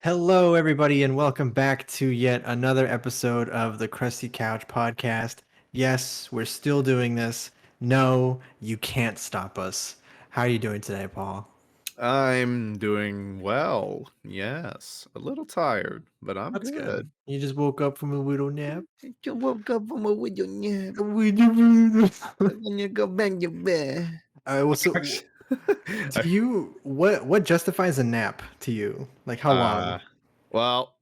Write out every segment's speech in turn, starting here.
Hello, everybody, and welcome back to yet another episode of the Crusty Couch podcast. Yes, we're still doing this. No, you can't stop us. How are you doing today, Paul? I'm doing well. Yes, a little tired, but I'm That's good. good. You just woke up from a little nap? I just woke up from a window nap. All I'm gonna go back to bed. right, well, Actually, so I, to you, what justifies a nap to you? Like how long? uh, well,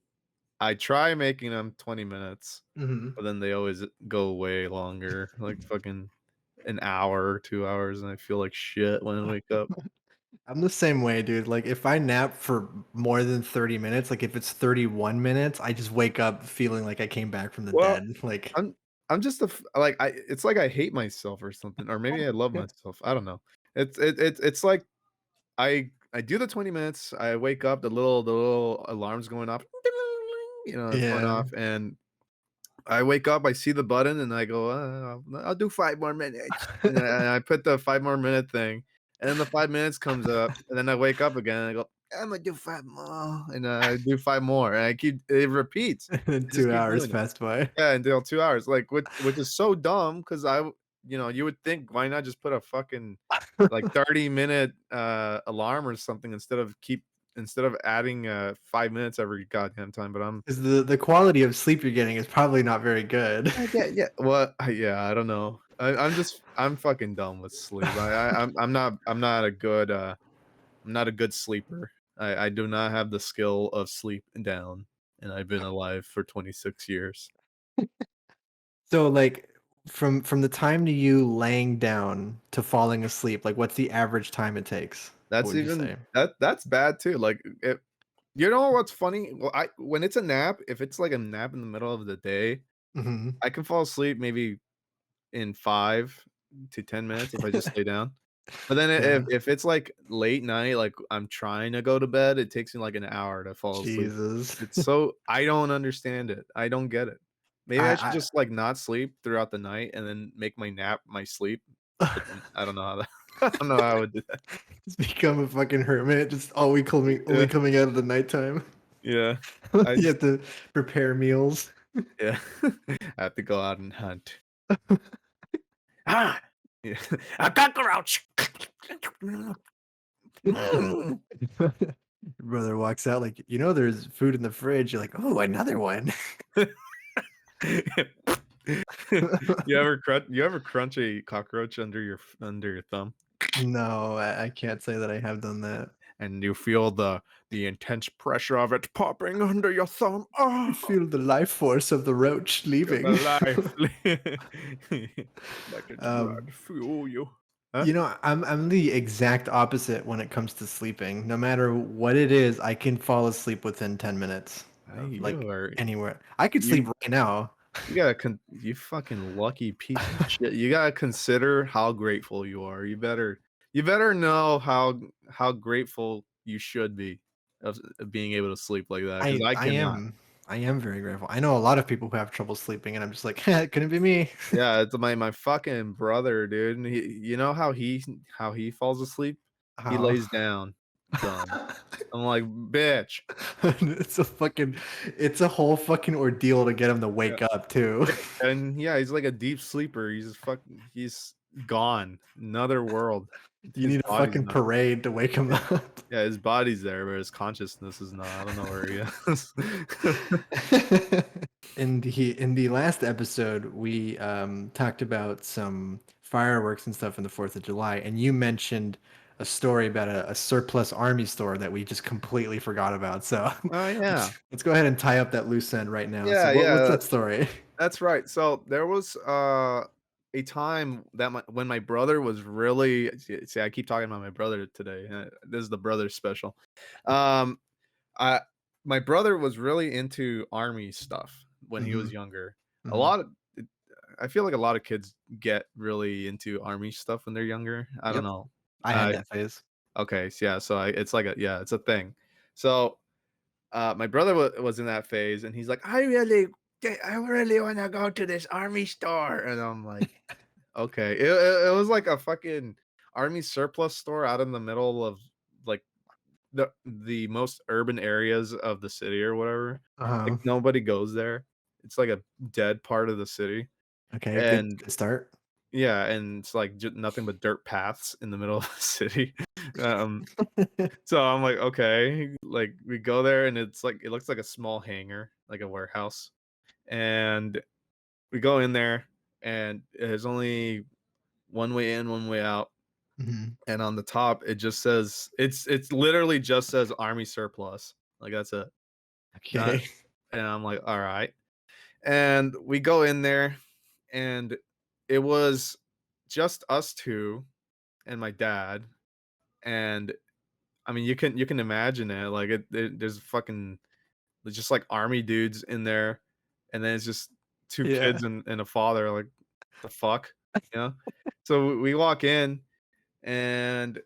I try making them 20 minutes, Hmm. but then they always go way longer, like fucking an hour, 2 hours, and I feel like shit when I wake up. I'm the same way, dude. Like if I nap for more than 30 minutes, like if it's 31 minutes, I just wake up feeling like I came back from the Well, dead. Like I'm I'm just like it's like I hate myself or something, or maybe I love myself. I don't know. It's like I do the 20 minutes, I wake up, the little alarm's going off, it's going yeah. off, and I wake up, I see the button, and I go, I'll do 5 more minutes," and I put the 5 more minute thing, and then the 5 minutes comes up, and then I wake up again, and I go, "Imma do 5 more," and I do 5 more, and it repeats. And I just two keep hours doing it. passed by. Yeah, until 2 hours, like, which is so dumb because you would think, why not just put a fucking, like, 30-minute, alarm or something instead of adding, 5 minutes every goddamn time, but I'm 'Cause the quality of sleep you're getting is probably not very good. yeah, well, yeah, I don't know. I'm fucking done with sleep. I'm not a good sleeper. I do not have the skill of sleep down, and I've been alive for 26 years. So like from the time to you laying down to falling asleep, like what's the average time it takes? What That's would you even say? that's bad too, like, you know what's funny? Well, I when it's a nap, if it's like a nap in the middle of the day, Mhm. I can fall asleep maybe in 5 to 10 minutes if I just lay down. But then Yeah. if it's, like, late night, like, I'm trying to go to bed, it takes me, like, an hour to fall asleep. Jesus. It's so I don't understand it. I don't get it. Maybe I should I just, like, not sleep throughout the night and then make my nap my sleep, but then I don't know how that I don't know how I would do that. just become a fucking hermit, just only Yeah, coming out at the nighttime. yeah. I You just have to prepare meals. yeah. I have to go out and hunt. Ah! Yeah. A cockroach! Your brother walks out like, there's food in the fridge. You're like, oh, another one. You ever crunch a cockroach under your thumb, No, I can't say that I have done that. and you feel the intense pressure of it popping under your thumb? You Oh, feel the life force of the roach feel leaving. the life. Let its um, blood fuel you. Huh? I'm the exact opposite when it comes to sleeping. No matter what it is, I can fall asleep within 10 minutes Hey, of you like are anywhere. I could sleep you right now. you fucking lucky piece of shit. You gotta consider how grateful you are. You better know how grateful you should be of being able to sleep like that, because I I I cannot. am I am very grateful. I know a lot of people who have trouble sleeping, and I'm just like, it couldn't be me. Yeah, it's my fucking brother, dude, and you know how he falls asleep? He How? lays down. Done. I'm like, "Bitch." It's a fucking it's a whole fucking ordeal to get him to Yeah, wake up too. and yeah, he's like a deep sleeper. He's gone. Another world. You His need a body's fucking not. parade to wake him Yeah. up. Yeah, his body's there, but his consciousness is not. I don't know where he is. In the last episode, we talked about some fireworks and stuff in the 4th of July, and you mentioned a story about a surplus army store that we just completely forgot about. So Oh, yeah. let's go ahead and tie up that loose end right now. So Yeah, what's yeah. that story? That's right. So there was a time that when my brother was really see, I keep talking about my brother today. This is the brother special. Um, I My brother was really into army stuff when he was Hmm. younger. A Hmm. lot of I feel like a lot of kids get really into army stuff when they're younger. I don't Yep, know. I had Uh, that phase. okay, so yeah, so it's like it's a thing. So my brother was in that phase, and he's like, I really want to go to this army store," and I'm like, "Okay." It was like a fucking army surplus store out in the middle of like the most urban areas of the city or whatever. Like, Uh-huh. nobody goes there. It's like a dead part of the city, Okay, and good start. yeah, and it's like nothing but dirt paths in the middle of the city. Um, so I'm like, okay, like we go there and it's like it looks like a small hangar, like a warehouse, and we go in there and there's only one way in, one way out, Mhm. and on the top it just says it's literally just says army surplus. Like that's it. Not Okay. and I'm like, all right. And we go in there and it was just us two and my dad. And I mean you can imagine it. Like there's fucking there's just like army dudes in there, and then it's just two Yeah. kids and a father, like the fuck, you know? So we walk in and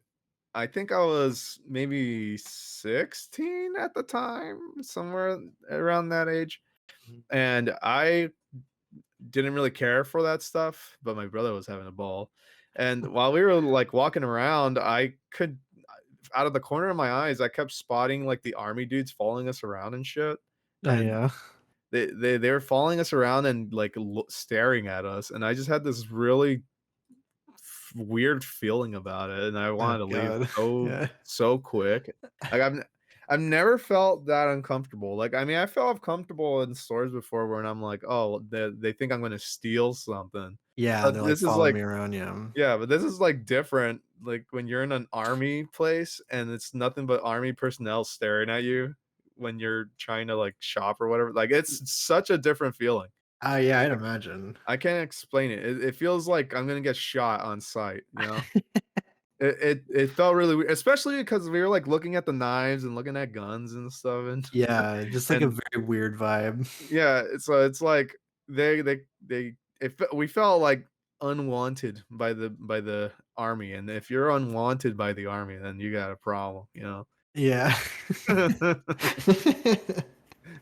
I think I was maybe 16 at the time, somewhere around that age. Mhm. And I didn't really care for that stuff, but my brother was having a ball. And while we were like walking around, I could out of the corner of my eyes, I kept spotting like the army dudes following us around and shit. Oh, And yeah. they were following us around and like staring at us. And I just had this really weird feeling about it, and I Oh wanted to leave god. Yeah. so quick. Like I've never felt that uncomfortable. Like I mean, I felt comfortable in stores before where I'm like, oh, they think I'm gonna steal something. Yeah, But they're, like, this is following like me around, yeah. yeah, but this is like different. Like when you're in an army place and it's nothing but army personnel staring at you when you're trying to like shop or whatever. Like it's such a different feeling. Oh, yeah, I'd imagine. I can't explain it. It feels like I'm gonna get shot on sight, you know? It felt really weird, especially because we were, like, looking at the knives and looking at guns and stuff, and Yeah, just, like, a and very weird vibe. yeah, so it's like we felt, like, unwanted by the army, and if you're unwanted by the army, then you got a problem, you know? Yeah.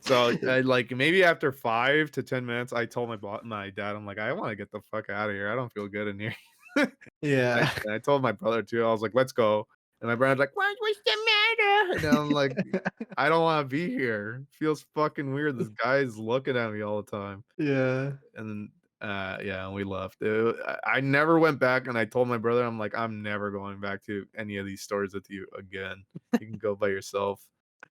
So, like, maybe after 5 to 10 minutes, I told my dad, I'm like, "I wanna get the fuck out of here, I don't feel good in here." Yeah. And I told my brother too, I was like, "Let's go." And my brother's like, What's the matter?" And I'm like, "I don't wanna be here. Feels fucking weird. This guy's looking at me all the time." Yeah. And yeah, and we left. I never went back, and I told my brother, I'm like, "I'm never going back to any of these stores with you again. You can go by yourself."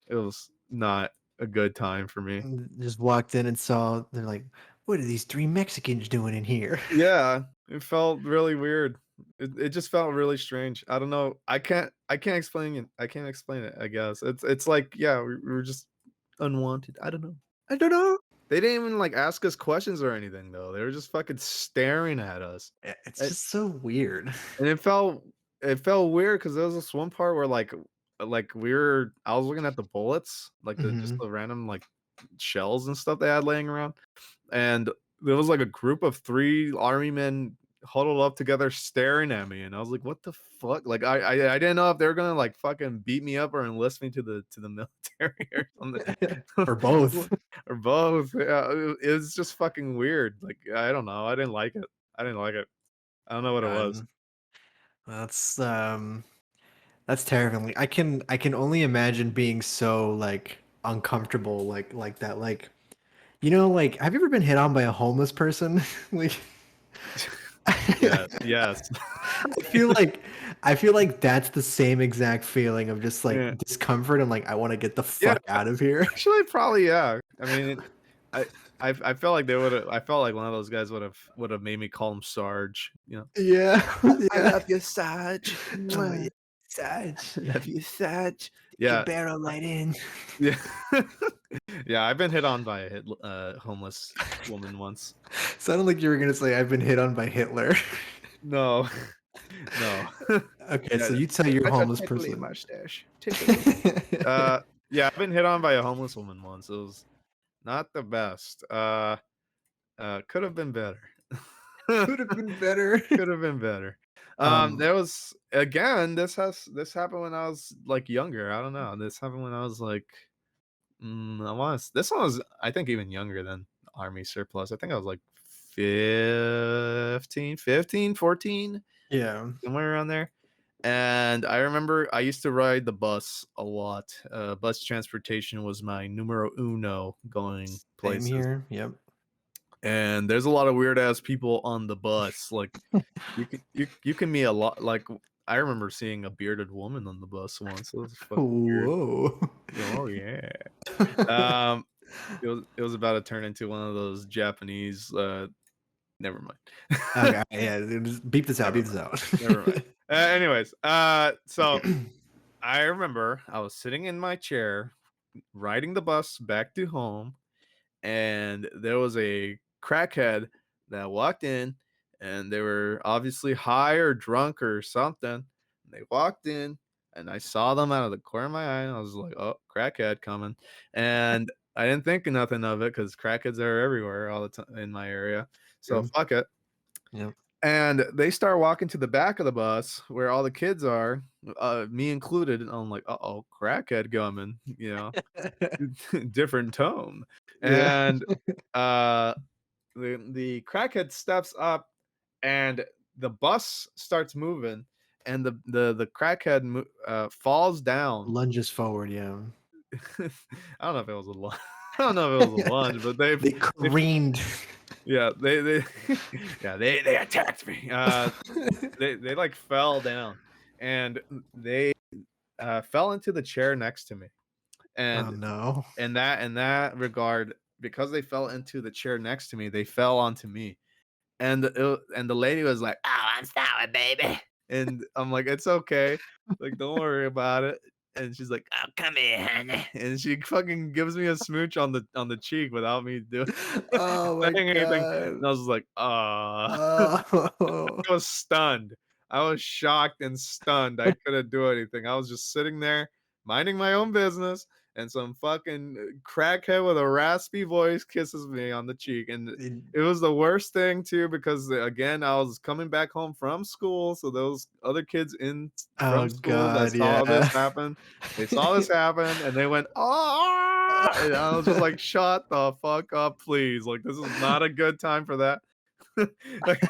It was not a good time for me. Just walked in and saw they're like, "What are these 3 Mexicans doing in here?" Yeah, it felt really weird. It just felt really strange. I don't know. I can't explain it. I can't explain it, I guess. It's like, yeah, we were just unwanted. I don't know. I don't know. They didn't even like ask us questions or anything though. They were just fucking staring at us. It's And, just so weird. and it felt weird because there was this one part where like I was looking at the bullets, like the just Mhm. the random like shells and stuff they had laying around. And there was like a group of 3 army men huddled up together staring at me, and I was like, "What the fuck?" Like, I didn't know if they were gonna, like, fucking beat me up or enlist me to the military or something. Or both. Or both. Yeah, it was just fucking weird. Like, I don't know. I didn't like it. I didn't like it. I don't know what it was. God. That's, that's terrifying. Like, I can only imagine being so, like, uncomfortable like that, like, like, have you ever been hit on by a homeless person? Like Yeah, yes. I feel like I feel like that's the same exact feeling of just, like, Yeah. discomfort and, like, I wanna get the Yeah, fuck out of here. actually, probably, yeah. I mean, I I felt like they would've I felt like one of those guys would've made me call him Sarge, you know? Yeah, I yeah. love you, Sarge. Oh, yeah, Mwah. Sarge. I love you, Sarge. Take your Yeah, barrel right in. yeah. Yeah, I've been hit on by a homeless woman once. Sounded like you were gonna say, "I've been hit on by Hitler." No, no. Okay, Yeah, so you tell your such a homeless tickly person. mustache, tickly. Yeah, I've been hit on by a homeless woman once. It was not the best. Could have been better. Could have been better. Could have been better. Um, There was again, this happened when I was, like, younger, I don't know. This happened when I was, like, I was this one was, I think, even younger than Army surplus. I think I was, like, 15, 14, yeah. somewhere around there, And I remember I used to ride the bus a lot. Bus transportation was my numero uno going Same places. here. Yep. And there's a lot of weird ass people on the bus. Like you can meet a lot. Like I remember seeing a bearded woman on the bus once. It was fucking weird. Whoa. Oh yeah. Um, it was about to turn into one of those Japanese. Never mind. Okay, yeah, just beep this out. Never Beep mind. this out. Never mind. Anyways, so I remember I was sitting in my chair riding the bus back to home, and there was a crackhead that walked in, and they were obviously high or drunk or something. They walked in, and I saw them out of the corner of my eye, and I was like, "Oh, crackhead coming," and I didn't think nothing of it because crackheads are everywhere all the time in my area. So True. fuck it. Yep. And they start walking to the back of the bus where all the kids are, me included. And I'm like, "Uh-oh, crackhead coming," different tone. Yeah. And uh, the crackhead steps up, and the bus starts moving, and the crackhead falls down. Lunges forward. Yeah. I don't know if it was a lunge. I don't know if it was a lunge, but They they careened. yeah they yeah they attacked me. They like fell down, and they fell into the chair next to me. Oh And no. in that regard, because they fell into the chair next to me, they fell onto me. And the lady was like, "Oh, I'm sorry, baby." And I'm like, "It's okay. Like, don't worry about it." And she's like, "Oh, come here, honey." And she fucking gives me a smooch on the cheek without me doing Oh my saying anything. god. And I was like, Oh. I was stunned. I was shocked and stunned. I couldn't do anything. I was just sitting there minding my own business, and some fucking crackhead with a raspy voice kisses me on the cheek. And it was the worst thing too, because again, I was coming back home from school, so those other kids in Oh from school that god. saw this Yeah. happen, they saw this happen, and they went, "Oh!" And I was just like, "Shut the fuck up, please! Like, this is not a good time for that." Like,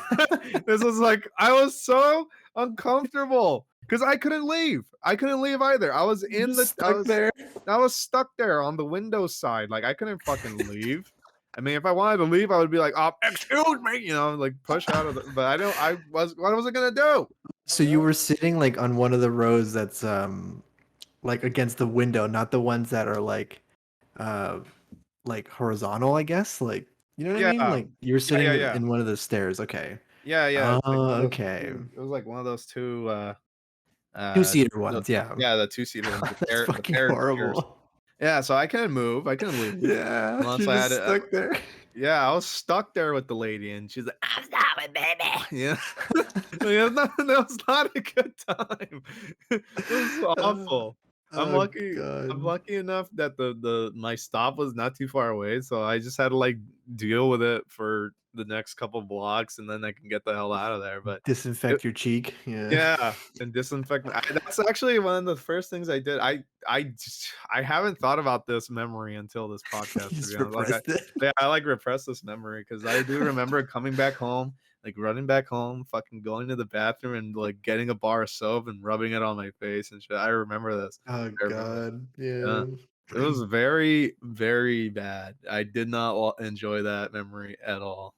this was like, I was so uncomfortable because I couldn't leave. I couldn't leave either. I was You're in just the I stuck was there. I was stuck there on the window side. Like, I couldn't fucking leave. I mean, if I wanted to leave, I would be like, "Oh, excuse me," like push out of the. But I don't. What was I gonna do? So You you know? were sitting like on one of the rows that's like against the window, not the ones that are uh like horizontal, I guess. Like, you know what I Yeah, mean? Like you're yeah, sitting yeah, yeah, in one of the stairs. Okay. yeah, yeah. It's like Oh, one of those okay. two. It was like one of those two. Uh, Two-seater the, ones, yeah. yeah, the two-seater ones, God, that's the fucking paired chairs. horrible. Yeah, so I couldn't move. I couldn't leave Yeah, unless you're I had just it. stuck there. Yeah, I was stuck there with the lady, and she's like, "I'm sorry, baby." Yeah, yeah, that was not a good time. It was Uh, awful. I'm oh lucky. I'm god. lucky enough that the my stop was not too far away, so I just had to like deal with it for the next couple blocks, and then I can get the hell out of there. But it, Disinfect your cheek. Yeah. yeah, and disinfect that's actually one of the first things I did. I haven't thought about this memory until this You podcast, to be just honest. Like, repressed it. yeah, I, like, repressed this memory because I do remember coming back home, like, running back home, fucking going to the bathroom and, like, getting a bar of soap and rubbing it on my face and shit. I remember this. Oh I remember this. god. Yeah. Yeah. It was very, very bad. I did not enjoy that memory at all.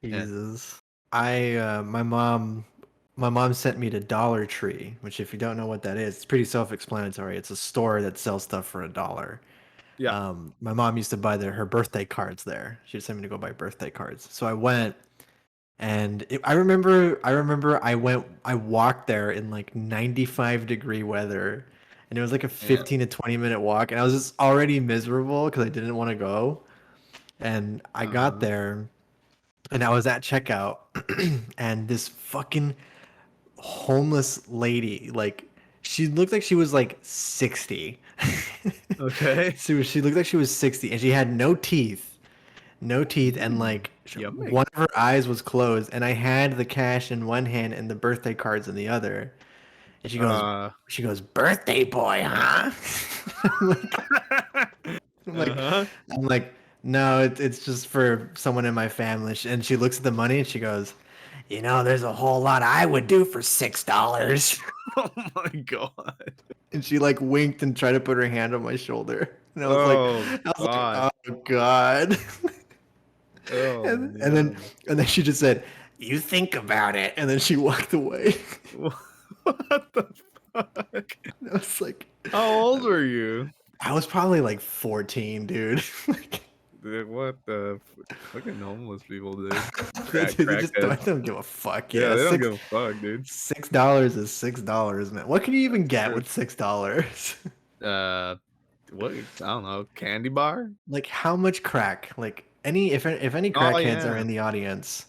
And Jesus. My mom sent me to Dollar Tree, which if you don't know what that is, it's pretty self-explanatory. It's a store that sells stuff for $1. yeah. My mom used to buy her birthday cards there. She'd send me to go buy birthday cards. So I went, and I walked there in like 95-degree weather, and it was like a Yeah. 15 to 20-minute walk, and I was just already miserable because I didn't want to go. And I got Uh-huh. there, and I was at checkout, and this fucking homeless lady, like, she looked like she was like 60. Okay. So she looked like she was 60, and she had no teeth. No teeth, and Mm, like yummy. one of her eyes was closed, and I had the cash in one hand and the birthday cards in the other. And Uh she goes, "Birthday boy, huh?" I'm like, I'm like, Uh-huh. I'm like, no, it's just for someone in my family. And she looks at the money and she goes, "There's a whole lot I would do for $6." Oh my god. And she like winked and tried to put her hand on my shoulder. And Oh I was like, god. oh God. Oh And then man. she just said, "You think about it," and then she walked away. What the fuck? And I was like, How old were you? I was probably like 14, dude. Like, Dude, what the fucking homeless people, dude. they just Crackheads. don't give a fuck. Yeah, Yeah, they don't give a fuck, dude. $6 is $6, man. What can you even That's get true. with $6? Uh, what? I don't know. Candy bar? Like how much crack? Like if any Oh crackheads are yeah, in the audience,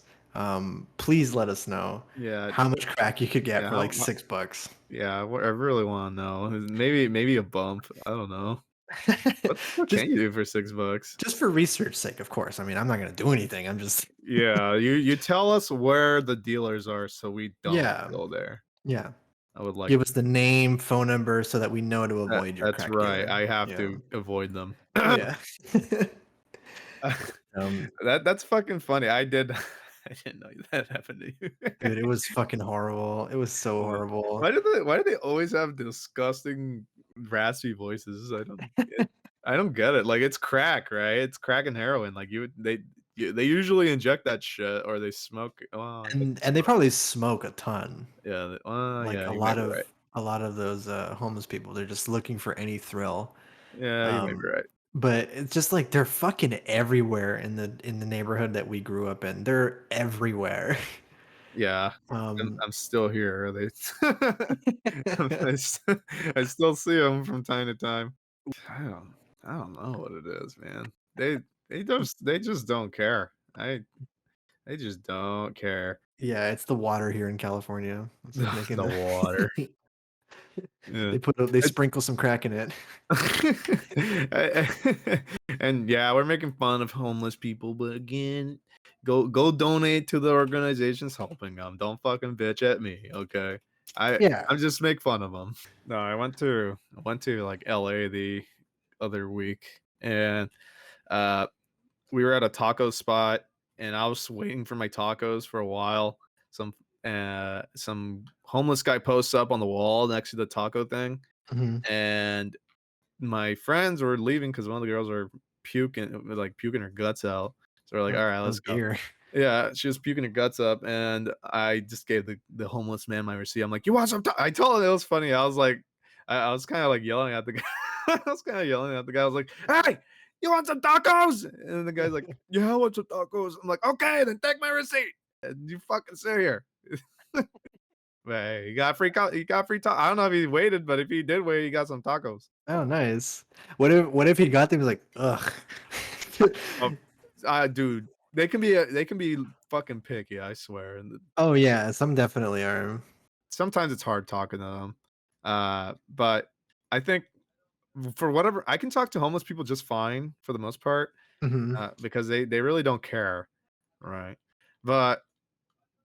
please let us know yeah, how much crack you could get yeah. for like $6. Yeah, I really want to know. Maybe a bump. I don't know. What just can you do for $6? just for research sake, of course. I mean, I'm not gonna do anything. I'm just Yeah, you tell us where the dealers are so we don't yeah, go there. yeah. I would like Give us the name, phone number, so that we know to that. avoid your That's crack right. dealer. I have Yeah, to avoid them. yeah. um, That's fucking funny. I did. I didn't know that happened to you. Dude, it was fucking horrible. It was so Uh, horrible. why do they always have disgusting raspy voices? I don't get it. Like it's crack, right? It's crack and heroin. Like they usually inject that shit or they smoke. Oh, I guess And they they smoke. probably smoke a ton. Yeah, Like yeah, you may be right. a lot of those homeless people, they're just looking for any thrill. Yeah, you may be Um, right. but it's just like they're fucking everywhere in the neighborhood that we grew up in. They're everywhere. Yeah, Um, I'm still here. They, I still see them from time to time. I don't, I don't know what it is, man. They just don't care. They just don't care. yeah, it's the water here in California. It's making The water. the Yeah. they sprinkle some crack in it. And yeah, we're making fun of homeless people, but again, go donate to the organizations helping them. Don't fucking bitch at me, okay? Yeah. I'm just make fun of them. No, I went to like LA the other week, and uh we were at a taco spot, and I was waiting for my tacos for a while. Some homeless guy posts up on the wall next to the taco thing, Mhm. and my friends were leaving because one of the girls were puking her guts out. So we're like, all right, Oh let's go. dear. Yeah, she was puking her guts up, and I just gave the homeless man my receipt. I'm like, you want some? I told him it was funny. I was like, I was kind of like yelling at the guy. I was kind of yelling at the guy. I was like, hey, you want some tacos? And the guy's like, yeah, I want some tacos. I'm like, okay, then take my receipt. And you fucking sit here. Hey, he got free tacos. I don't know if he waited, but if he did wait, he got some tacos. Oh, nice. What if he got there and was like, ugh. Oh, dude, they can be fucking picky, I swear. And Oh yeah, some definitely are. sometimes it's hard talking to them. But I think for whatever I can talk to homeless people just fine for the most part, Mhm. because they really don't care, right? But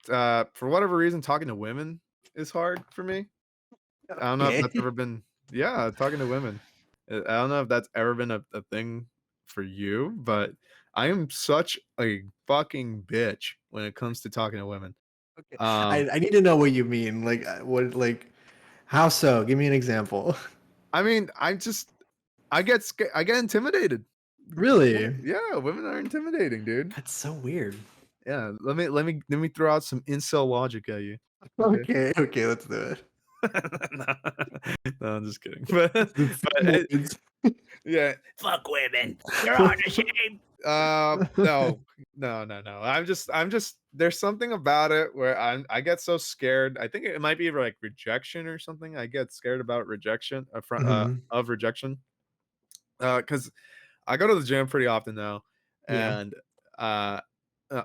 for whatever reason, talking to women is hard for me. I don't know if that's Okay. ever been, yeah, talking to women. I don't know if that's ever been a thing for you, but I am such a fucking bitch when it comes to talking to women. Okay. Um, I need to know what you mean. Like what like how so? Give me an example. I mean, I get intimidated. Really? Yeah, women are intimidating, dude. That's so weird. Yeah, let me throw out some incel logic at you. Okay. Okay, okay, let's do it. No, no, I'm just kidding. But yeah, fuck women. You're unashamed. No, no. I'm just. There's something about it where I get so scared. I think it might be like rejection or something. I get scared about rejection, Mhm. of rejection. Because I go to the gym pretty often now, Yeah. and uh,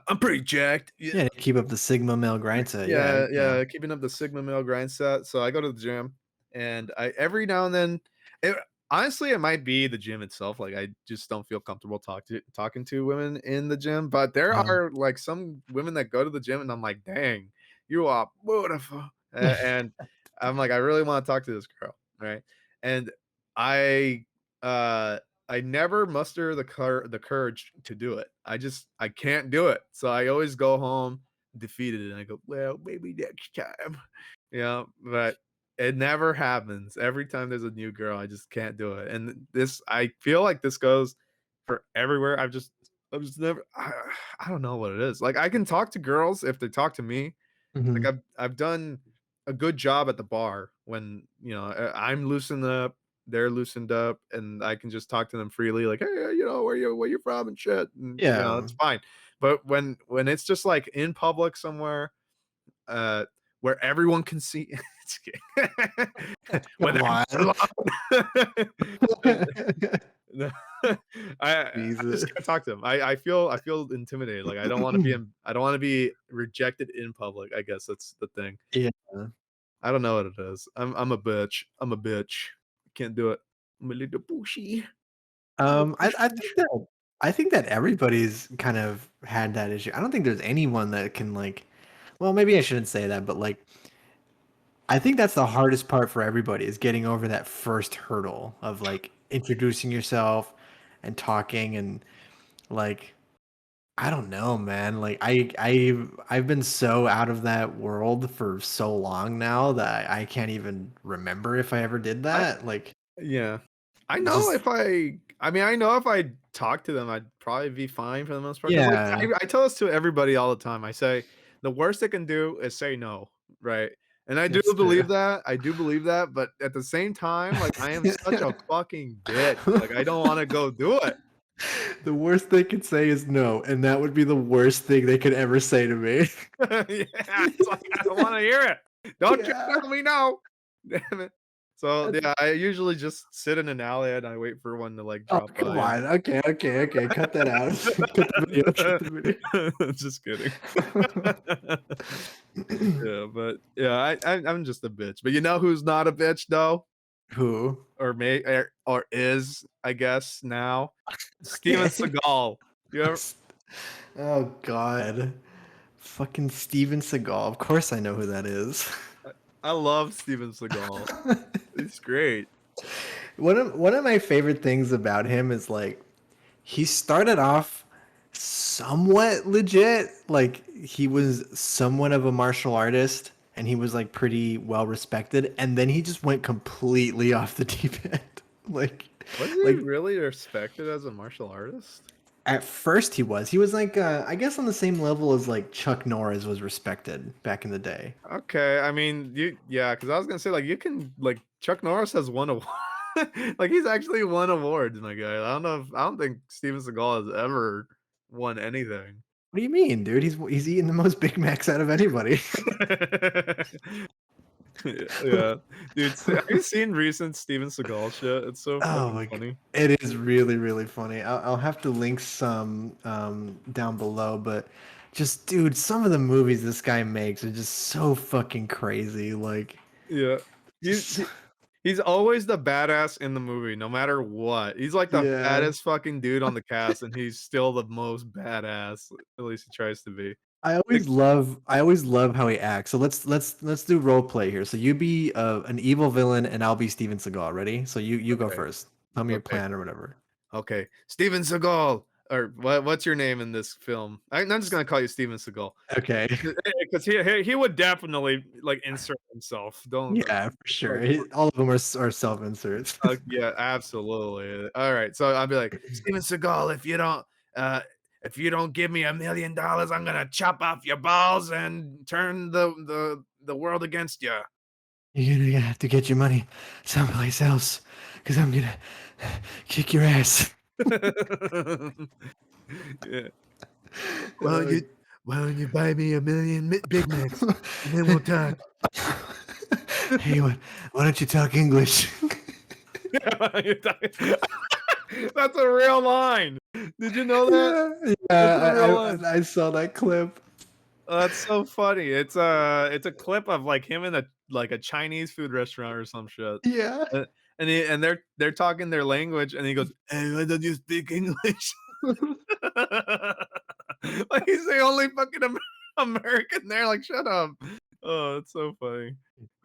I'm pretty jacked. Yeah, Yeah, keep up the Sigma male grind set. Yeah, yeah, yeah. yeah, keeping up the Sigma male grind set. So I go to the gym, and I every now and then, it, honestly, it might be the gym itself. Like I just don't feel comfortable talking to women in the gym. But there Uh-huh. are like some women that go to the gym, and I'm like, dang, you are beautiful, and I'm like, I really want to talk to this girl, right? And I uh I never muster the courage to do it. I can't do it. So I always go home defeated and I go, well, maybe next time. But It never happens. Every time there's a new girl, I just can't do it. And this I feel like this goes for everywhere. I've just never I don't know what it is. Like I can talk to girls if they talk to me. Like Mhm. I've done a good job at the bar when, I'm loosened up, they're loosened up, and I can just talk to them freely, like, "Hey, where you from and shit," and, Yeah. it's fine. But when it's just, like, in public somewhere, uh, where everyone can see Just kidding. When Come on. everyone's alone. No, I just Jesus. can't talk to them. I feel intimidated, like, I don't wanna be rejected in public, I guess that's the thing. Yeah. I don't know what it is. I'm a bitch. I'm a bitch. Can't do it. I'm a little pushy. Little I pushy. think that everybody's kind of had that issue. I don't think there's anyone that can like well, maybe I shouldn't say that, but like I think that's the hardest part for everybody is getting over that first hurdle of like introducing yourself and talking and like I don't know, man. Like I've been so out of that world for so long now that I can't even remember if I ever did I that. Like Yeah. I know just if I know if I talk to them, I'd probably be fine for the most part. Cause like, yeah. I tell this to everybody all the time. I say, "The worst they can do is say no," right? And I do That's true. believe that. I do believe that, but at the same time, like, I am such a fucking bitch. Like, I don't wanna go do it. The worst they could say is no, and that would be the worst thing they could ever say to me. Yeah, it's like, I don't wanna hear it. Don't you Yeah. tell me no. Damn it. So, That's yeah, I usually just sit in an alley and I wait for one to, like, oh, drop come by and on. Okay, okay, okay. Cut that out. Cut the video. Cut the video. just kidding. Yeah, but, yeah, I'm just a bitch. But you know who's not a bitch, though? Who? Or is, I guess, now? Steven Okay. Seagal. You ever Oh God. Fucking Steven Seagal. Of course I know who that is. I love Steven Seagal. He's great. One of my favorite things about him is like he started off somewhat legit. Like he was somewhat of a martial artist and he was like pretty well respected. And then he just went completely off the deep end. Like, Was he like really respected as a martial artist? at first he was. He was like I guess on the same level as like Chuck Norris was respected back in the day. Okay, I mean, yeah, because I was gonna say, like, you can like, Chuck Norris has won award like, he's actually won awards, my guy. I don't think Steven Seagal has ever won anything. What do you mean, dude? He's eating the most Big Macs out of anybody. Yeah. Dude, have you seen recent Steven Seagal shit? It's so Oh fucking my god. funny. It is really, really funny. I'll have to link some down below, but just dude, some of the movies this guy makes are just so fucking crazy. Like Yeah. He just he he's always the badass in the movie, no matter what. He's like the yeah. fattest fucking dude on the cast, and he's still the most badass, at least he tries to be. Like I always love how he acts. So let's do role play here. So you be an evil villain and I'll be Steven Seagal. Ready? So you go okay, first. Tell me your okay. plan or whatever. Okay, Steven Seagal, or what's your name in this film? I'm just gonna call you Steven Seagal, Okay. because he would definitely like insert himself. Don't Yeah, for sure. like, All of them are self-inserts. yeah, absolutely. All right, so I'll be like Steven Seagal, uh, if you don't give me $1 million, I'm gonna chop off your balls and turn the world against you. You're gonna have to get your money someplace else, because I'm gonna kick your ass. Yeah. Why don't Uh, you why don't you buy me 1,000,000 Big Macs and then we'll talk. hey, why don't you talk English? That's a real line. Did you know that? Yeah, That's a real yeah. line. I saw that clip. Oh, that's so funny. It's a clip of, like, him in a Chinese food restaurant or some shit. Yeah. Uh, and they're talking their language, and he goes, "Hey, why don't you speak English?" Like, he's the only fucking American there, like, "Shut up." Oh, it's so funny.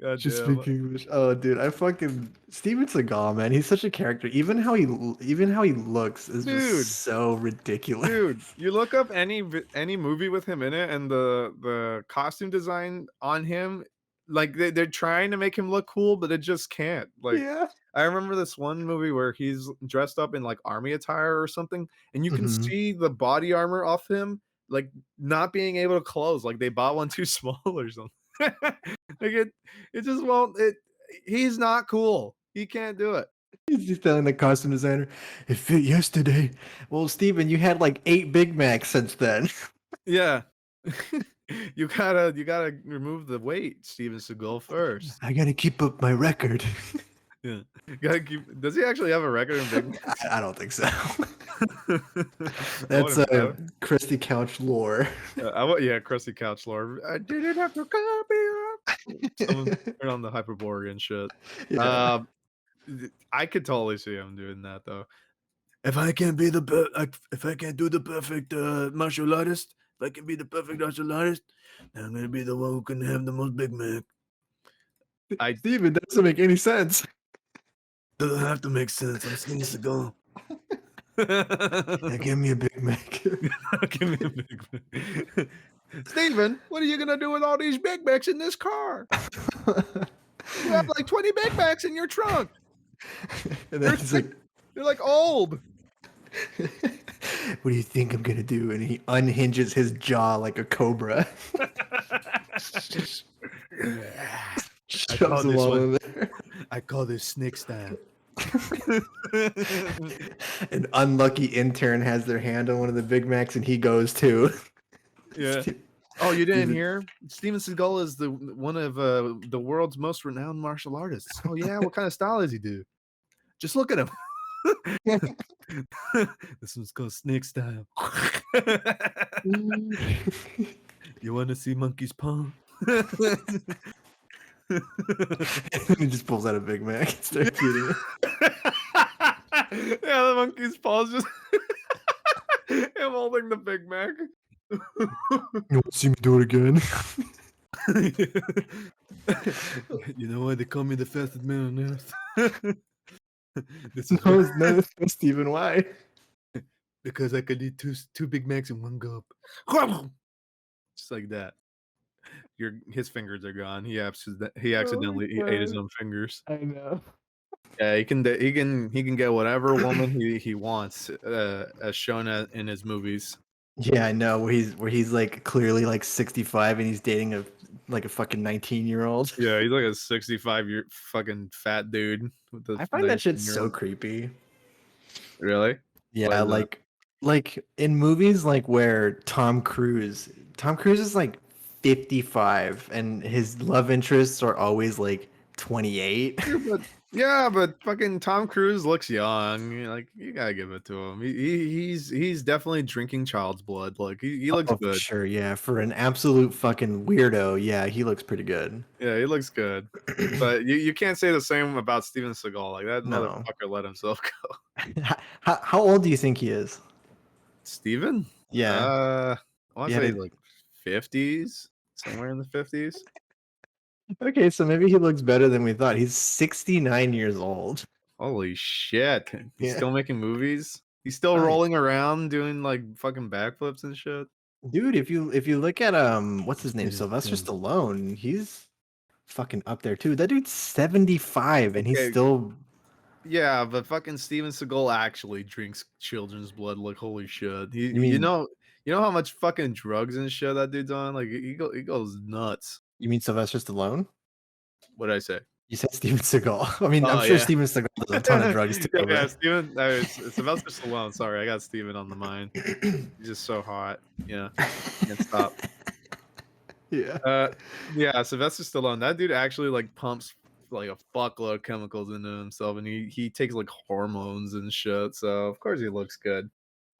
God Just damn. speak English. Oh, dude, I fucking Steven Seagal, man. He's such a character. Even how he looks is just Dude. so ridiculous. Dude, you look up any movie with him in it, and the costume design on him like they're trying to make him look cool, but it just can't. Like Yeah. I remember this one movie where he's dressed up in like army attire or something, and you can Mhm. see the body armor off him, like not being able to close, like they bought one too small or something. Like it just won't. He's not cool. He can't do it. He's just telling the costume designer, "It fit yesterday." Well, Steven, you had like 8 Big Macs since then. Yeah. You gotta remove the weight, Steven Seagal first. I gotta keep up my record. Yeah. Gotta keep does he actually have a record in Big Macs? I don't think so. I That's wouldn't bet it. Crusty Couch lore. Yeah, Crusty Couch lore. I didn't have to copy up. Someone turn on the Hyperborean shit. Yeah. Um, I could totally see him doing that though. If I can't be the if I can't do the perfect martial artist, if I can be the perfect martial artist, then I'm gonna be the one who can have the most Big Mac. I Steven, that doesn't make any sense. doesn't have to make sense. I'm Steven Seagal. Yeah, give me a Big Mac. Give me a Big Mac. Steven, what are you gonna do with all these Big Macs in this car? You have like 20 Big Macs in your trunk. And then he's like, They're like old. "What do you think I'm gonna do?" And he unhinges his jaw like a cobra. Shoves them all in there. I call this snake style. An unlucky intern has their hand on one of the Big Macs and he goes too. Yeah. Oh, you didn't Steven- hear? Steven Seagal is one of the world's most renowned martial artists. Oh yeah, what kind of style does he do? Just look at him. This one's called snake style. You want to see monkey's paw? he just pulls out a Big Mac and starts eating it. Yeah, the monkey's paw's just him holding the Big Mac. You want to see me do it again? You know why they call me the fastest man on earth? This is No, Steven, why? because I could eat two Big Macs in one gulp. Just like that. His fingers are gone. He accidentally ate his own fingers. I know. Yeah, he can get whatever woman he wants, as shown in his movies. Yeah, I know. Where he's like clearly like 65 and he's dating a fucking 19-year-old. Yeah, he's like a 65-year fucking fat dude. With I find that shit 19-year-old. so creepy. Really? Yeah, Why is that? like in movies like where Tom Cruise is like 55 and his love interests are always like 28. Yeah, but fucking Tom Cruise looks young. Like you gotta give it to him. He's definitely drinking child's blood. Like he looks Oh, for good. sure, yeah. For an absolute fucking weirdo, yeah, he looks pretty good. Yeah, he looks good. But you can't say the same about Steven Seagal. Like that No. motherfucker let himself go. How old do you think he is? Steven? Yeah. I want Yeah, to say did- like 50s, somewhere in the 50s. Okay, so maybe he looks better than we thought. He's 69 years old. Holy shit. He's Yeah. still making movies? He's still Right. rolling around doing like fucking backflips and shit. Dude, if you look at what's his name? Yeah, Sylvester yeah. Stallone, he's fucking up there too. That dude's 75 and he's Okay. still Yeah, but fucking Steven Seagal actually drinks children's blood. Like holy shit. You mean You know how much fucking drugs and shit that dude's on? Like he goes nuts. you mean Sylvester Stallone? What did I say? You said Steven Seagal. I mean, I'm Oh, sure yeah. Steven Seagal does a ton of drugs too. Yeah, Steven. It's Sylvester Stallone. Sorry, I got Steven on the mind. He's just so hot. Yeah, can't stop. Yeah. Yeah, Sylvester Stallone. That dude actually like pumps like a fuckload of chemicals into himself, and he takes like hormones and shit. So of course he looks good.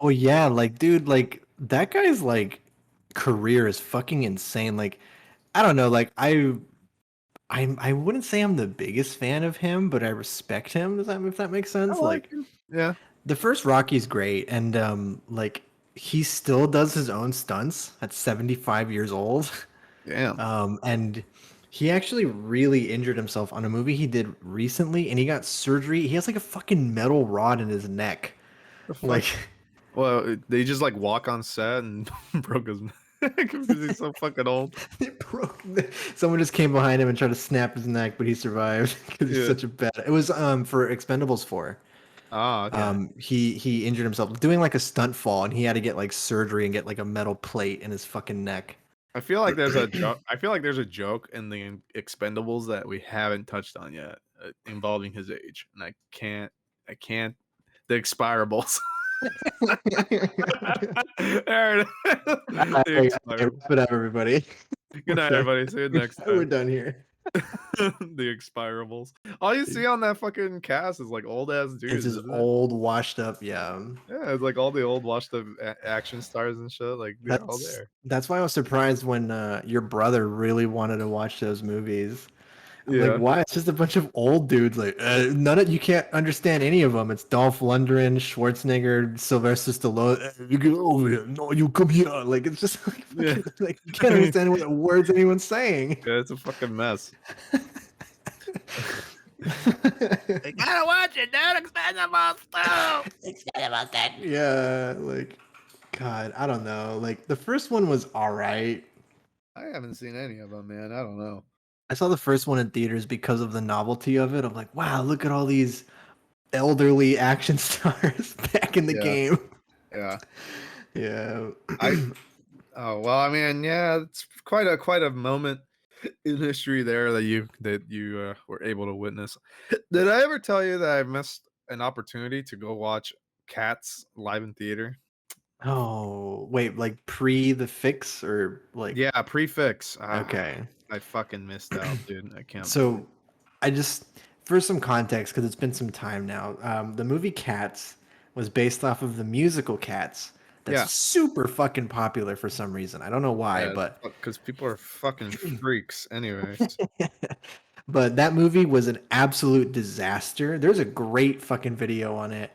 Oh yeah, like dude, like that guy's like career is fucking insane. Like I don't know, like I wouldn't say I'm the biggest fan of him, but I respect him. If that makes sense? I like him. Yeah. The first Rocky's great, and like he still does his own stunts at 75 years old. Damn. And he actually really injured himself on a movie he did recently, and he got surgery. He has like a fucking metal rod in his neck. The fuck? Like, Well, they just like walk on set and broke his. Because he's so fucking old. It broke. Someone just came behind him and tried to snap his neck, but he survived because he's Yeah. such a bad. It was for Expendables 4. Oh, okay. He injured himself doing like a stunt fall, and he had to get like surgery and get like a metal plate in his fucking neck. I feel like there's a joke. I feel like there's a joke in the Expendables that we haven't touched on yet, involving his age, and I can't. I can't. The expirables. There it is. All The right, expirables. wrap it up, everybody. Good night, everybody. See you next We're time. done here. The expirables. All you see on that fucking cast is like old ass It's dudes, just isn't it? old, washed up. Yeah. Yeah, it's like all the old washed up action stars and shit. Like they're all there. That's why I was surprised when your brother really wanted to watch those movies. I'm like, Yeah. why? It's just a bunch of old dudes. Like, none of you can't understand any of them. It's Dolph Lundgren, Schwarzenegger, Sylvester Stallone. You get over here. No, you come here. Like, it's just like, Yeah. fucking, like you can't understand what words anyone's saying. Yeah, it's a fucking mess. You gotta watch it, dude. Expendables 2. Expendables that. Yeah, like, God, I don't know. Like, the first one was all right. I haven't seen any of them, man. I don't know. I saw the first one in theaters because of the novelty of it. I'm like, wow, look at all these elderly action stars back in the Yeah. game. Yeah. Yeah. Oh well, I mean, yeah, it's quite a moment in history there that you were able to witness. Did I ever tell you that I missed an opportunity to go watch Cats live in theater? Oh, wait, like pre the fix or like Yeah, prefix. okay. I fucking missed out, dude. I can't believe. So I just for some context, because it's been some time now, the movie Cats was based off of the musical Cats. That's Yeah, super fucking popular for some reason. I don't know why, yeah, but because people are fucking freaks, anyways. but that movie was an absolute disaster. There's a great fucking video on it,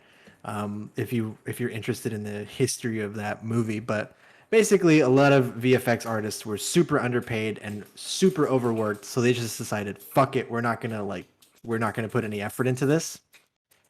if you're interested in the history of that movie. But basically, a lot of VFX artists were super underpaid and super overworked, so they just decided, fuck it, we're not gonna put any effort into this.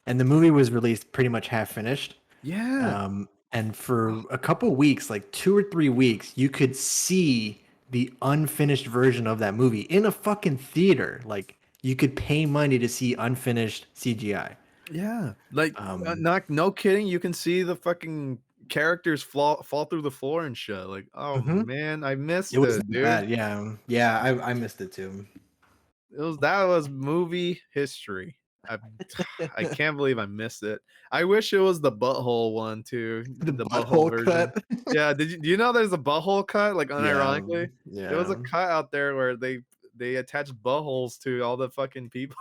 And the movie was released pretty much half finished. Yeah, And for a couple weeks, like 2 or 3 weeks, you could see the unfinished version of that movie in a fucking theater. Like you could pay money to see unfinished CGI. yeah. Like, Um, not no kidding. You can see the fucking characters fall through the floor and shit. Like, oh mhm. man, I It missed was it, that dude. bad. Yeah, yeah. I missed it too. That was movie history. I I can't believe I missed it. I wish it was the butthole one too, The the butthole butthole version. cut. Yeah, do you know there's a butthole cut, like, Yeah, unironically? There was a yeah. cut out there where they attached buttholes to all the fucking people,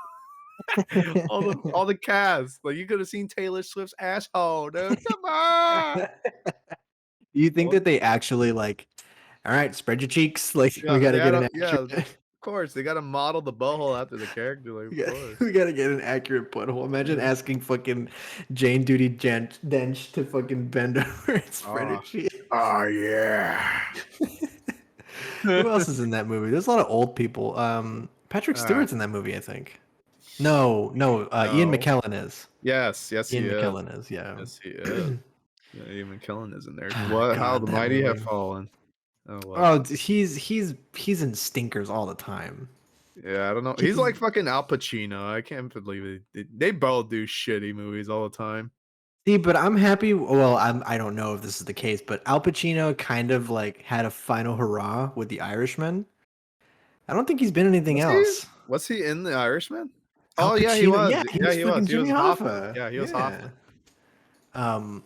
all the cast. Like, you could have seen Taylor Swift's asshole, dude. Come on. Do you think What? that they actually like? All right, spread your cheeks. Like we Yeah, got they to get had an a yeah, of accurate. course, they gotta model the butthole after the character, like, of We got, course. we got to get an accurate butthole. Imagine Yeah. asking fucking Jane Duty Dench to fucking bend over and spread her Oh. cheeks. Oh, yeah. Who else is in that movie? There's a lot of old people. Patrick Uh, Stewart's in that movie, I think. No, no. Ian no. McKellen is. Yes, yes, he Ian is. McKellen is. Yeah. Yes, he is. Yeah, even Killen is in there. Ah, What? How God, the that mighty have movie. fallen. Oh well. Oh, he's in stinkers all the time. Yeah, I don't know. He's He's like fucking Al Pacino. I can't believe it. They both do shitty movies all the time. See, but I'm happy. Well, I don't know if this is the case, but Al Pacino kind of like had a final hurrah with The Irishman. I don't think he's been anything Was he? else. Was he in The Irishman? Al Oh yeah, he Pacino, was. yeah, he Yeah, was he fucking was. He Jimmy was Hoffman. Hoffa. Yeah, he was Yeah. Hoffman. Um,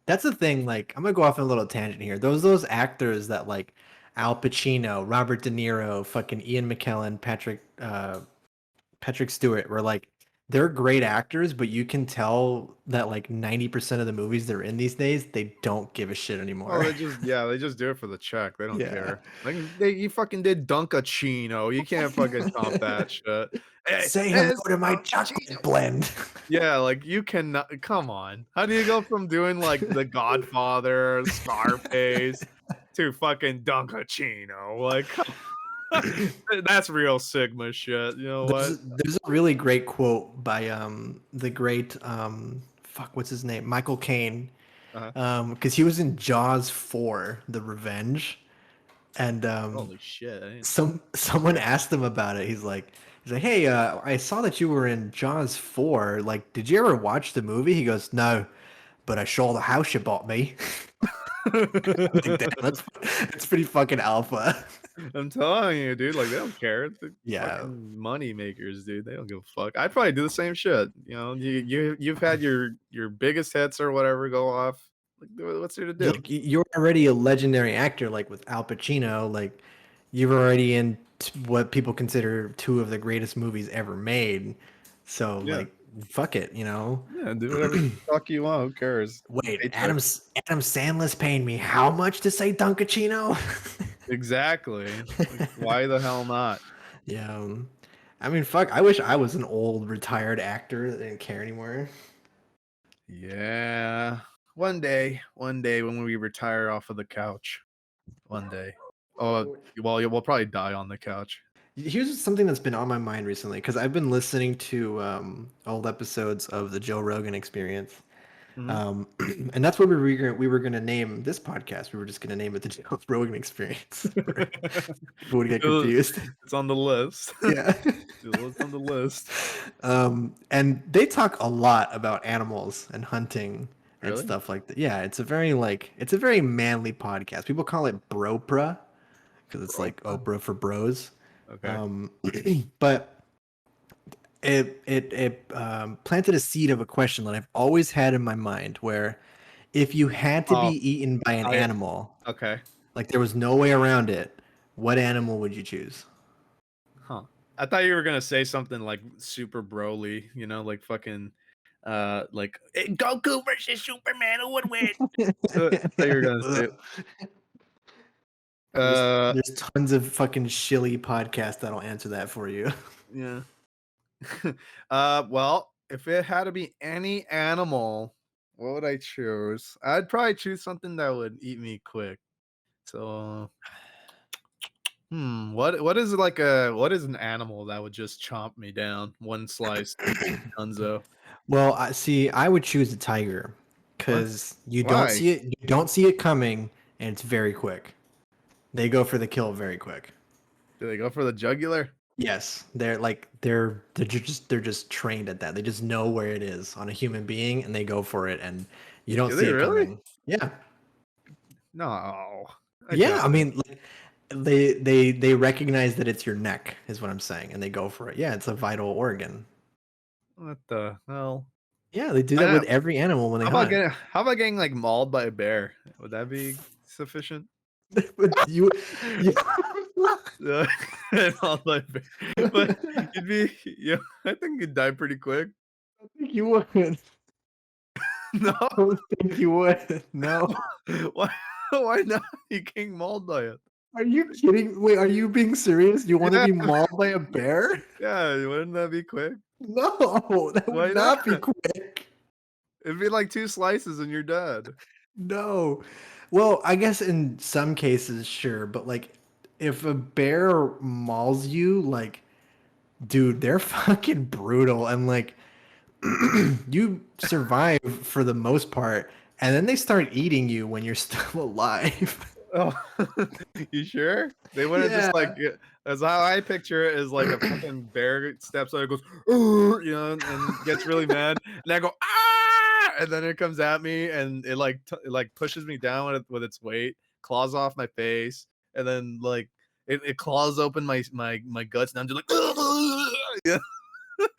that's the thing. Like, I'm gonna go off on a little tangent here. Those actors that like Al Pacino, Robert De Niro, fucking Ian McKellen, Patrick Stewart were like they're great actors, but you can tell that like 90% of the movies they're in these days, they don't give a shit Oh, anymore. they just do it for the check. They don't Yeah. care. Like you fucking did Dunkachino. You can't fucking top that shit. Hey, Say hello it's to my Dunkachino. chocolate blend. Yeah, like you cannot. Come on, how do you go from doing like The Godfather, Scarface, to fucking Dunkachino? Like, that's real Sigma shit. You know what? There's a really great quote by the great fuck what's his name? Michael Caine. Uh-huh. Because he was in Jaws 4, The Revenge. And Holy shit! I didn't. someone asked him about it. He's like, hey, I saw that you were in Jaws 4. Like, did you ever watch the movie? He goes, no, but I saw the house you bought me. Like, damn, that's pretty fucking alpha. I'm telling you, dude. Like they don't care. They're Yeah. fucking money makers, dude. They don't give a fuck. I'd probably do the same shit. You know, you've had your biggest hits or whatever go off. Like, what's there to do? Like, you're already a legendary actor, like with Al Pacino. Like, you're already in what people consider two of the greatest movies ever made. So, Yeah, like, fuck it, you know? yeah. Do whatever the fuck you want. Who cares? Wait, Paycheck. Adam Sandler's paying me how much to say Dunkachino? Exactly. Like, why the hell not? Yeah. I mean, fuck. I wish I was an old retired actor that didn't care anymore. Yeah. One day when we retire off of the couch. One day. Oh, well, we'll probably die on the couch. Here's something that's been on my mind recently because I've been listening to old episodes of the Joe Rogan Experience. Mhm. And that's what we were gonna name this podcast. We were just gonna name it the Joe Rogan Experience. People would get Uh, confused. It's on the list. Yeah. It's on the list. And they talk a lot about animals and hunting and Really? stuff like that. Yeah, it's a very manly podcast. People call it Bropra because it's Bro. like Oprah for bros. Okay. Um, but it planted a seed of a question that I've always had in my mind where if you had to be Oh, eaten by an I animal, okay. like there was no way around it, what animal would you choose? Huh. I thought you were gonna say something like super broly, you know, like fucking like Goku versus Superman, who would win? I thought you were gonna say There's uh there's tons of fucking shilly podcasts that'll answer that for you. yeah. Well, if it had to be any animal, what would I choose? I'd probably choose something that would eat me quick. So what is an animal that would just chomp me down one slice? Dunzo. Well, I would choose a tiger What? because you don't Why? see it, you don't see it coming, and it's very quick. They go for the kill very quick. Do they go for the jugular? Yes, they're just trained at that. They just know where it is on a human being, and they go for it, and you don't Do see they it really? coming. Yeah, No, I yeah. doubt I it. mean, like, they recognize that it's your neck, is what I'm saying, and they go for it. Yeah, it's a vital organ. What the hell? Yeah, they do I that with know. every animal when they hunt. How about getting like mauled by a bear? Would that be sufficient? But you Uh, mauled by a bear. But you'd be yeah, I think you'd die pretty quick. think you would. No. I don't think you would. No. Why why not? You getting mauled by it. Are you kidding? Wait, are you being serious? You want to Yeah, be mauled by a bear? yeah, wouldn't that be quick? No, that would Why not? not be quick. It'd be like 2 slices and you're dead. No. Well, I guess in some cases, sure, but like if a bear mauls you, like, dude, they're fucking brutal and like you survive for the most part, and then they start eating you when you're still alive. Oh, you sure? They wouldn't just like Yeah. as how I picture it is like a fucking bear steps out and goes, "Arr!" You know, and gets really mad, and I go, ah, and then it comes at me and it like it like pushes me down with its weight, claws off my face, and then like it claws open my guts, and I'm just like, yeah,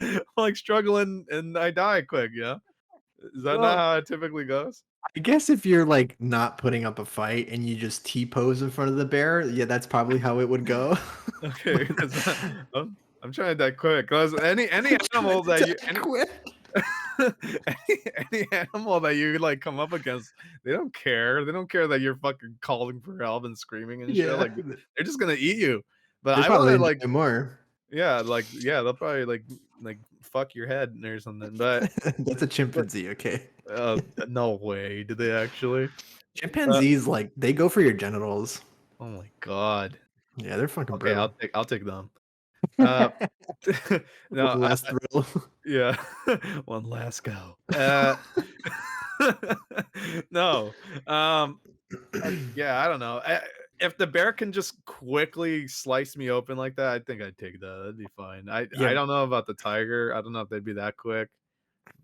I'm like struggling, and I die quick. Yeah, is that not Well, how it typically goes? I guess if you're like not putting up a fight and you just T-pose in front of the bear, yeah, that's probably how it would go. Okay, But 'cause I'm trying to die quick. Cause any trying animal to that you die quick. any animal that you, like, come up against, they don't care. They don't care that you're fucking calling for help and screaming and shit, Yeah, like, they're just gonna eat you. But they I probably wanna, enjoy like it more. yeah, like, yeah, they'll probably, like, fuck your head or something, That's a but, chimpanzee, okay? no way. Did they actually? Uh, Chimpanzees, like, they go for your genitals. oh my god. Yeah, they're fucking Okay, brutal. I'll take them. Uh, no, One last thrill. yeah. One last go. No. Yeah, I don't know. if the bear can just quickly slice me open like that, I think I'd take that. That'd be fine. I Yeah, don't know about the tiger. I don't know if they'd be that quick,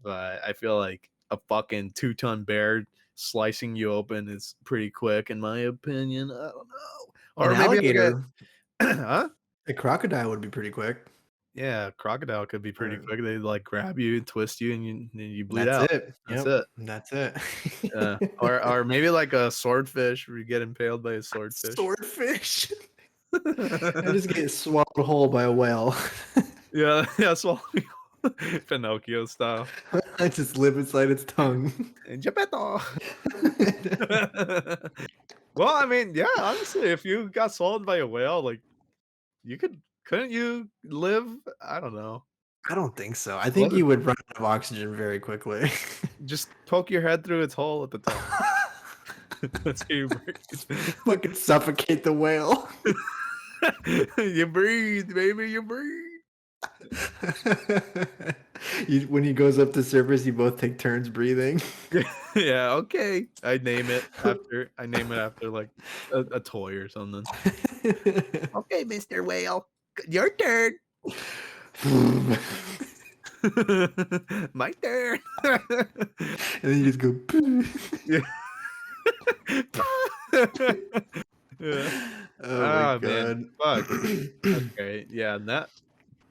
but I feel like a fucking 2-ton bear slicing you open is pretty quick in my opinion. I don't know. an Or maybe I get alligator, huh? a crocodile would be pretty quick. Yeah, crocodile could be pretty Or quick. They like grab you and twist you and you bleed that's out. it. That's Yep, it. that's it. Yeah. Or maybe like a swordfish where you get impaled by a swordfish. Swordfish. I just get swallowed whole by a whale. Yeah, yeah, swallowing Pinocchio style. I just live inside its tongue. Geppetto. Well, I mean, yeah, honestly, if you got swallowed by a whale, like you couldn't you live? I don't know. I don't think so. I think What if you would run out of oxygen very quickly. just poke your head through its hole at the top. That's how you breathe. Fucking suffocate the whale. You breathe, baby, you breathe. When he goes up to surface, you both take turns breathing. Yeah, okay. I name it after like a toy or something. Okay, Mr. Whale, your turn. And My turn. then you just go. Yeah. Yeah. Oh my Oh man, god. fuck. Okay, yeah, that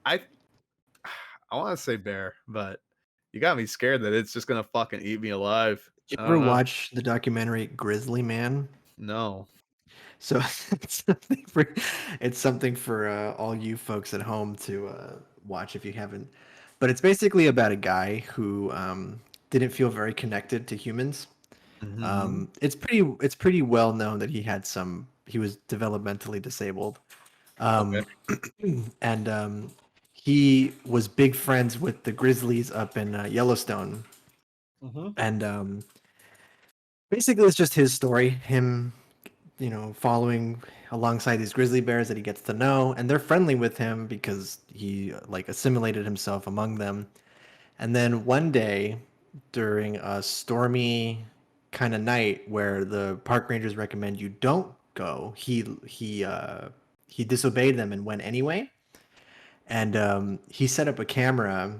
I I want to say bear, but you got me scared that it's just gonna fucking eat me alive. Did I you ever don't know. watch the documentary Grizzly Man? No. So it's something for all you folks at home to watch if you haven't. But it's basically about a guy who didn't feel very connected to humans. Mhm. It's pretty well known that he was developmentally disabled. Okay. Um, and he was big friends with the Grizzlies up in Yellowstone. Mhm. And basically, it's just his story. Him, following alongside these grizzly bears that he gets to know, and they're friendly with him because he like assimilated himself among them. And then one day, during a stormy kind of night where the park rangers recommend you don't go, he disobeyed them and went anyway. And he set up a camera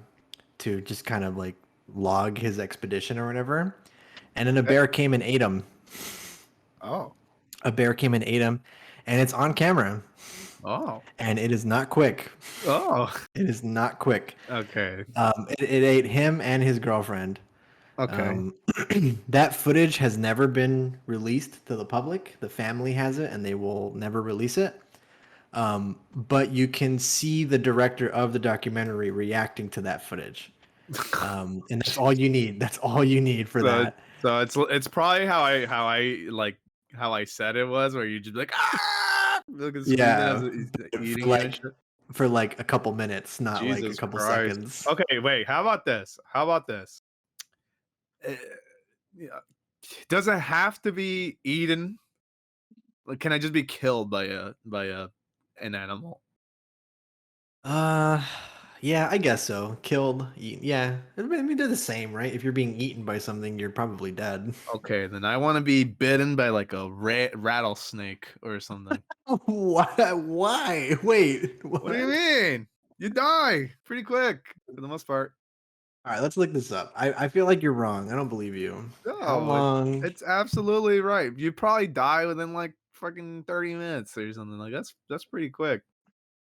to just kind of like log his expedition or whatever. And then a Okay. bear came and ate him. Oh. A bear came and ate him, and it's on camera. Oh. And it is not quick. Oh. It is not quick. Okay. It ate him and his girlfriend. Okay. Um, that footage has never been released to the public. The family has it, and they will never release it. But you can see the director of the documentary reacting to that footage. And that's all you need. That's all you need for So that. so it's probably how I said it was, where you just be like, "Ah!" Looking screaming as Yeah, he's but eating you and shit. for like a couple minutes, not like a Jesus couple Christ. seconds. Okay, wait, how about this? How about this? Eh, yeah, does it have to be eaten? Like, can I just be killed by a an animal? Uh, yeah, I guess so. Killed, yeah. I mean, they're the same, right? If you're being eaten by something, you're probably dead. Okay, then I wanna be bitten by, like, a rattlesnake or something. Why? Why? Wait, What do you what? mean? You die pretty quick for the most part. All right, let's look this up. I feel like you're wrong. I don't believe you. How No, long? it's absolutely right. You probably die within, like, fucking 30 minutes or something, like, that's pretty quick.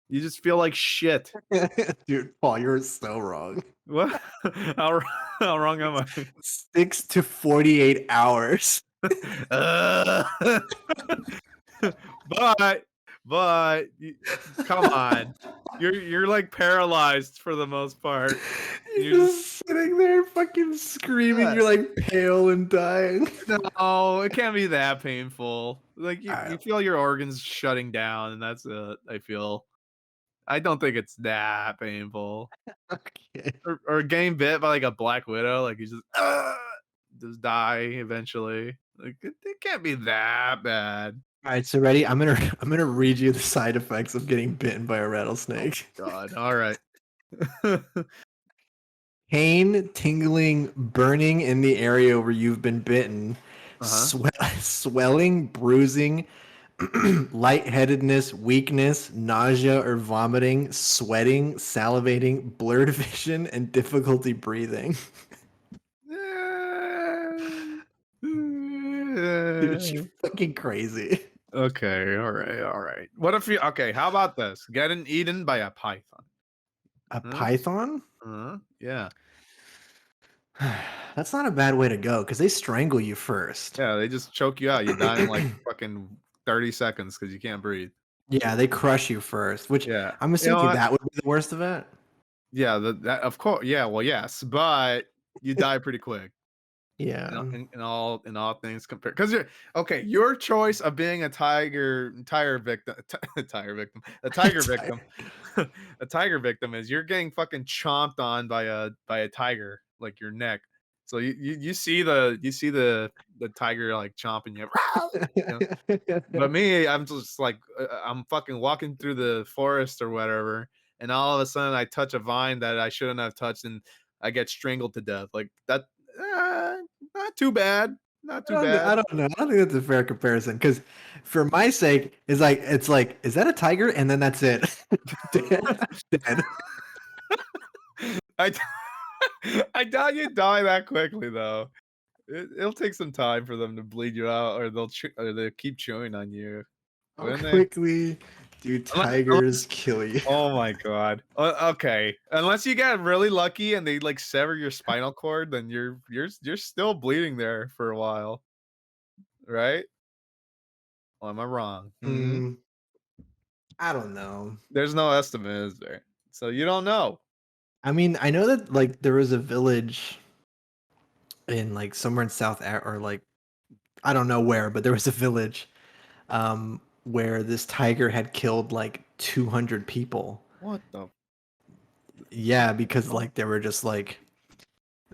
You just feel like shit. Dude, Paul, you're so wrong. What? How how wrong am I? 6 to 48 hours. Uh, but you come on. You're, like, paralyzed for the most part. You're You're just just sitting there fucking screaming. uh, You're like pale and dying. no, it can't be that painful. Like, All you right, feel your organs shutting down, and that's it, I feel. I don't think it's that painful. okay. Or getting bit by, like, a black widow, like, you just die eventually. Like, it can't be that bad. All right, so ready? I'm gonna read you the side effects of getting bitten by a Oh rattlesnake. god, alright. Pain, tingling, burning in the area where you've been bitten, Uh-huh. swelling, bruising, lightheadedness, weakness, nausea or vomiting, sweating, salivating, blurred vision, and difficulty breathing. Dude, you're fucking crazy. Okay, all right, all right. What if you okay, how about this? Getting eaten by a python. A Huh? python? Yeah. That's not a bad way to go because they strangle you first. Yeah, they just choke you out. You die in like fucking 30 seconds because you can't breathe. Yeah, they crush you first, which Yeah. I'm You know assuming what? that would be the worst of it. Yeah, that of course. Yeah, well, yes, but you die pretty quick. Yeah. In all things compared, because you're okay. Your choice of being a tiger victim, a tiger victim, a tiger victim is you're getting fucking chomped on by a tiger, like your neck. So you see the tiger like chomping you, you know. But me, I'm just like I'm fucking walking through the forest or whatever, and all of a sudden I touch a vine that I shouldn't have touched, and I get strangled to death. Like that, uh, not too bad, not too bad. I don't know. I don't think that's a fair comparison because, for my sake, it's like, is that a tiger? And then that's it. Dead. Dead. I I doubt you die that quickly though. It'll take some time for them to bleed you out, or they'll keep chewing on you, How wouldn't they? quickly do Unless tigers kill you? oh my god. Okay. Unless you get really lucky and they like sever your spinal cord, then you're still bleeding there for a while, right? Or am I wrong? Hmm. Mm, I don't know. There's no estimate, is there? So you don't know. I mean, I know that like there was a village in like somewhere in or like I don't know where, but there was a village where this tiger had killed like 200 people. What the Yeah, because fuck? like they were just like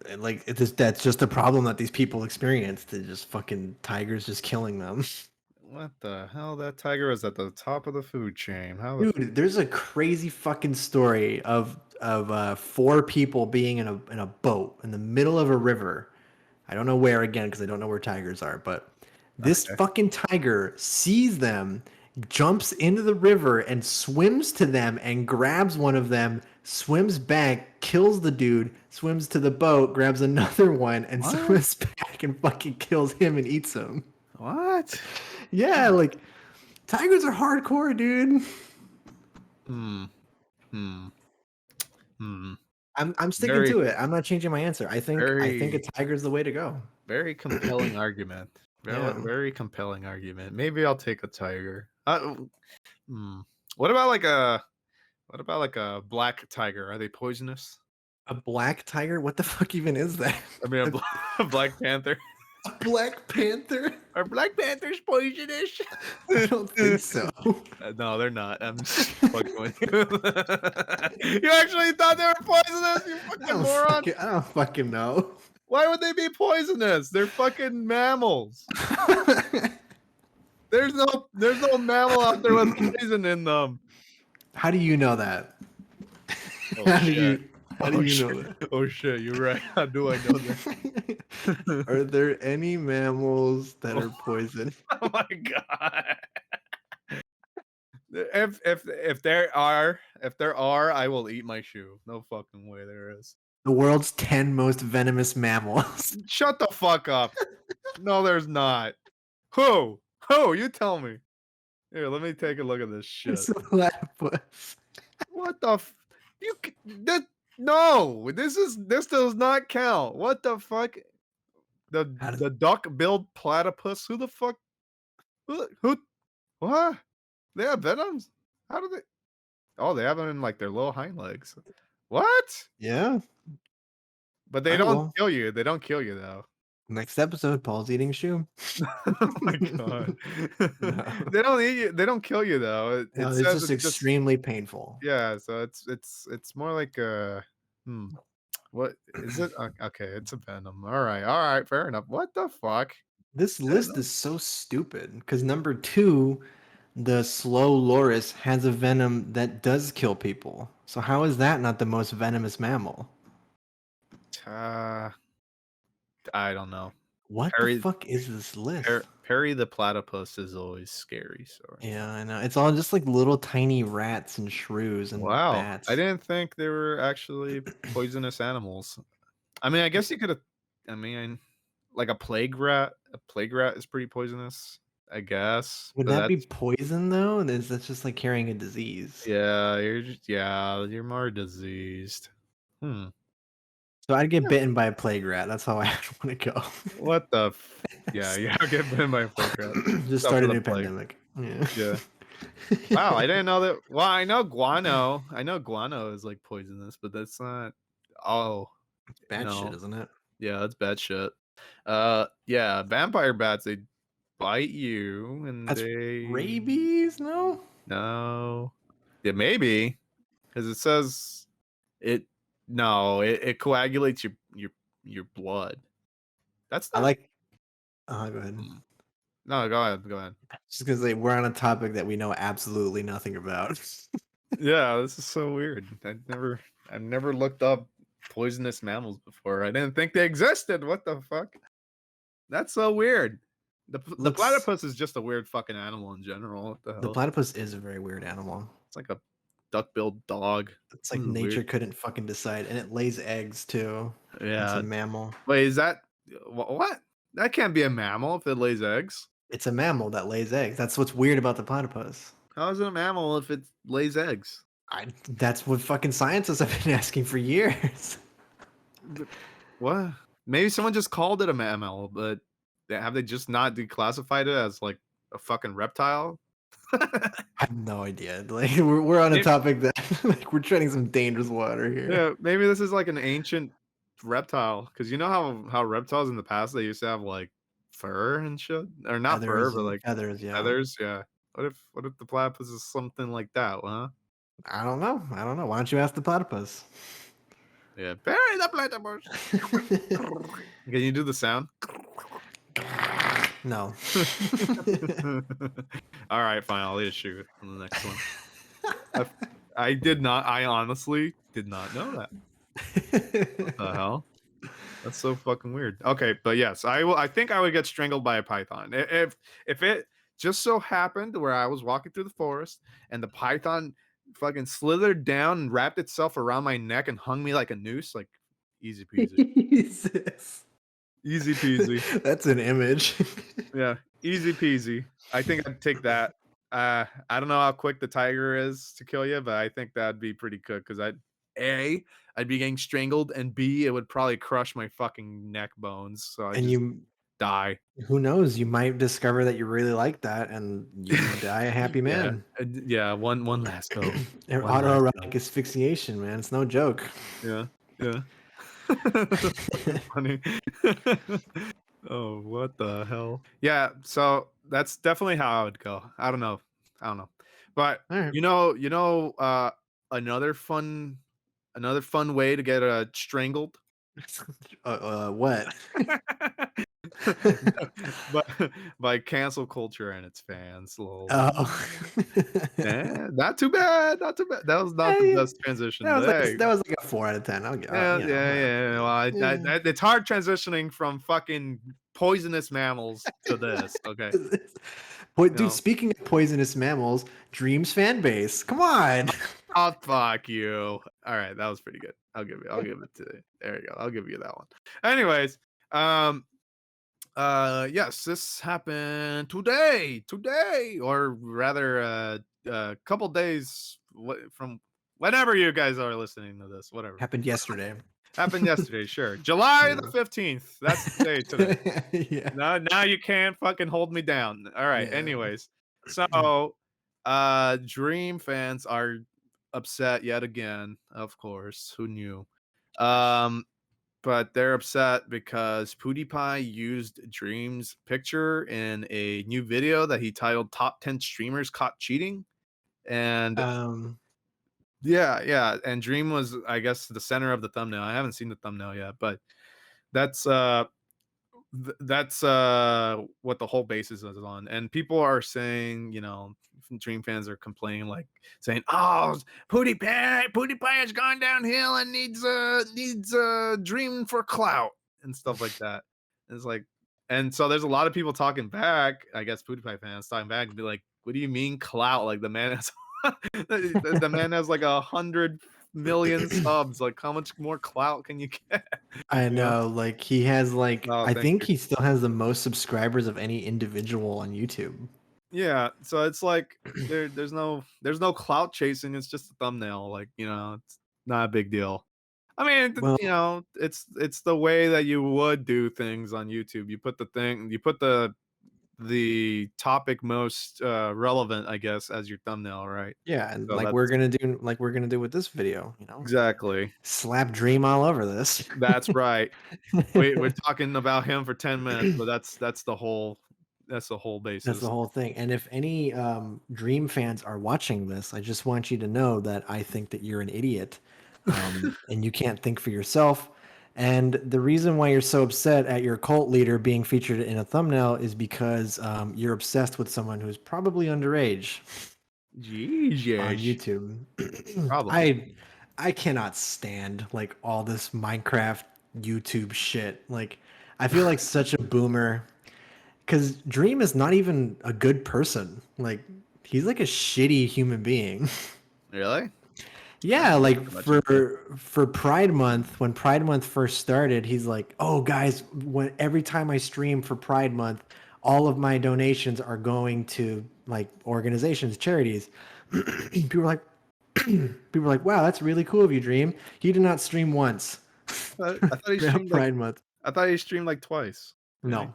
it's just, that's just a problem that these people experienced. They just fucking tigers just killing them. What the hell? That tiger is at the top of the food chain. How the Dude, there's a crazy fucking story of four people being in a boat in the middle of a river. I don't know where again because I don't know where tigers are, but this okay. fucking tiger sees them, jumps into the river and swims to them and grabs one of them, swims back, kills the dude, swims to the boat, grabs another one and What? swims back and fucking kills him and eats him. What? Yeah, like tigers are hardcore, dude. Hmm. Hmm. Hmm. I'm sticking Very, to it. I'm not changing my answer. I think a very, tiger's the way to go. very compelling argument. Very, Yeah. very compelling argument. Maybe I'll take a tiger. Hmm. What about like a black tiger? Are they poisonous? A black tiger? What the fuck even is that? I mean, a black panther. A black panther? Are black panthers poisonous? I don't think so. No, they're not. I'm just fucking with you. You actually thought they were poisonous, you fucking moron? I don't fucking know. Why would they be poisonous? They're fucking mammals. There's no mammal out there with poison in them. How do you know that? Oh How do shit. you how do Oh you shit. know that? Oh shit, you're right. How do I know that? Are there any mammals that Oh, are poison? oh my god. If there are, I will eat my shoe. No fucking way there is. The world's 10 most venomous mammals. Shut the fuck up. No, there's not. Who? Who? You tell me. Here, let me take a look at this shit. It's a platypus. What the that no, this does not count. What the fuck? The How does the duck-billed platypus? Who the fuck? Who? What? They have venoms? How do they? Oh, they have them in like their little hind legs. What? Yeah. But All they right, don't well, kill you. They don't kill you though. next episode, Paul's eating a shoe. Oh my god. No. They don't eat you. They don't kill you though. It No, it's says just it's just extremely painful. yeah. So it's more like a hmm. What is it? Okay, it's a venom. All right, fair enough. What the fuck? This list Venom? is so stupid because number two, the slow loris has a venom that does kill people. So how is that not the most venomous mammal? Uh, I don't know. What the Perry fuck is this list? Perry the platypus is always scary. So Yeah, I know. It's all just like little tiny rats and shrews and wow, I bats. didn't think they were actually poisonous animals. I mean, I guess you could have. I mean, like a plague rat. A plague rat is pretty poisonous, I guess. Would But that be that's poison though? Is that just like carrying a disease? yeah, you're more diseased. Hmm. So I'd get Yeah. bitten by a plague rat. That's how I want to go. What the? Yeah, yeah. I'll get bitten by a plague rat. Just Except start for a the new plague. pandemic. Yeah. Yeah. Wow, I didn't know that. Well, I know guano. I know guano is like poisonous, but that's not. Oh Bad shit, no. isn't it? Yeah, that's bad shit. Yeah, vampire bats, they bite you and That's they rabies, no? no. Yeah, maybe. Because it says it no, it coagulates your blood. That's I not like go ahead. hmm. No, go ahead, go ahead. Just because like, we're on a topic that we know absolutely nothing about. Yeah, this is so weird. I've never looked up poisonous mammals before. I didn't think they existed. What the fuck? That's so weird. The Looks platypus is just a weird fucking animal in general. What the The hell? platypus is a very weird animal. It's like a duck-billed dog. It's This like is weird. nature couldn't fucking decide, and it lays eggs too. It's a Yeah. mammal. Wait, is that what? That can't be a mammal if it lays eggs. It's a mammal that lays eggs. That's what's weird about the platypus. How is it a mammal if it lays eggs? That's what fucking scientists have been asking for years. But what? Maybe someone just called it a mammal, but have they just not declassified it as like a fucking reptile? I have no idea. Like we're on a Maybe, topic that like we're treading some dangerous water here. yeah, maybe this is like an ancient reptile because you know how reptiles in the past they used to have like fur and shit, or not fur, Feathers but and like feathers, yeah. feathers. Yeah. What if the platypus is something like that? Huh? I don't know. I don't know. Why don't you ask the platypus? Yeah. Bury the platypus. Can you do the sound? No. All right, fine. I'll eat a shoot on the next one. I did not. I honestly did not know that. What the hell? That's so fucking weird. Okay, but yes, I will. I think I would get strangled by a python if it just so happened where I was walking through the forest and the python fucking slithered down and wrapped itself around my neck and hung me like a noose. Like easy peasy, Jesus. easy peasy. That's an image. Yeah, easy peasy. I think I'd take that. I don't know how quick the tiger is to kill you, but I think that'd be pretty good because I'd be getting strangled, and B, it would probably crush my fucking neck bones, so I And just you die. who knows, you might discover that you really like that and you die a happy Yeah, man. yeah. One last go. One last go. Autoerotic asphyxiation, man. It's no joke. Yeah, yeah. So funny. Oh, what the hell? Yeah, so that's definitely how I would go. I don't know. I don't know. But All right. another fun way to get strangled. What? but by cancel culture and its fans. Lol. Oh. Not too bad. Not too bad. That was not the Hey, best transition, that was but like hey. that was like a 4 out of 10. I'll get, Yeah, you know, yeah, whatever. yeah. Well, Yeah. it's hard transitioning from fucking poisonous mammals to this. Okay, Boy, you dude, know. speaking of poisonous mammals, Dream's fan base. Come on. Oh fuck you. All right, that was pretty good. I'll give it to you. There you go. I'll give you that one. Anyways, um yes, this happened today, or rather a couple days from whenever you guys are listening to this, whatever. Happened yesterday. Happened yesterday, sure. July the Yeah. 15th. That's the day today. Yeah. Now you can't fucking hold me down. All right. Yeah. Anyways, so Dream fans are upset yet again, of course. Who knew? Um, but they're upset because PewDiePie used Dream's picture in a new video that he titled "Top 10 Streamers Caught Cheating," and Um, yeah, and Dream was, I guess, the center of the thumbnail. I haven't seen the thumbnail yet, but that's that's what the whole basis is on. And people are saying, Dream fans are complaining, like saying, "Oh, PewDiePie has gone downhill and needs Dream for clout and stuff like that." And it's like, and so there's a lot of people talking back, I guess PewDiePie fans talking back and be like, "What do you mean clout? Like the man has the man has like 100 million subs. Like how much more clout can you get?" I You know? know, like he has like Oh, I thank think you. he still has the most subscribers of any individual on YouTube. Yeah, so it's like there's no clout chasing, it's just a thumbnail, like, it's not a big deal. I mean, Well, it's the way that you would do things on YouTube. You put the topic most, relevant, I guess, as your thumbnail, right? yeah, and So like that's we're gonna do with this video, you know, exactly. slap Dream all over this. That's right. We're talking about him for 10 minutes, but that's the whole That's basis. the whole thing. And if any Dream fans are watching this, I just want you to know that I think that you're an idiot, and you can't think for yourself. And the reason why you're so upset at your cult leader being featured in a thumbnail is because you're obsessed with someone who's probably underage on Jesus. YouTube. Probably. I cannot stand like all this Minecraft YouTube shit. Like I feel like such a boomer because Dream is not even a good person. Like he's like a shitty human being. Really? I Yeah, don't look like that much into it. for Pride Month, when Pride Month first started, he's like, "Oh guys, when every time I stream for Pride Month, all of my donations are going to like organizations, charities." People were like people were like, "Wow, that's really cool of you, Dream. You did not stream once I thought he throughout streamed like Pride Month." I thought he streamed like twice. Didn't he? No,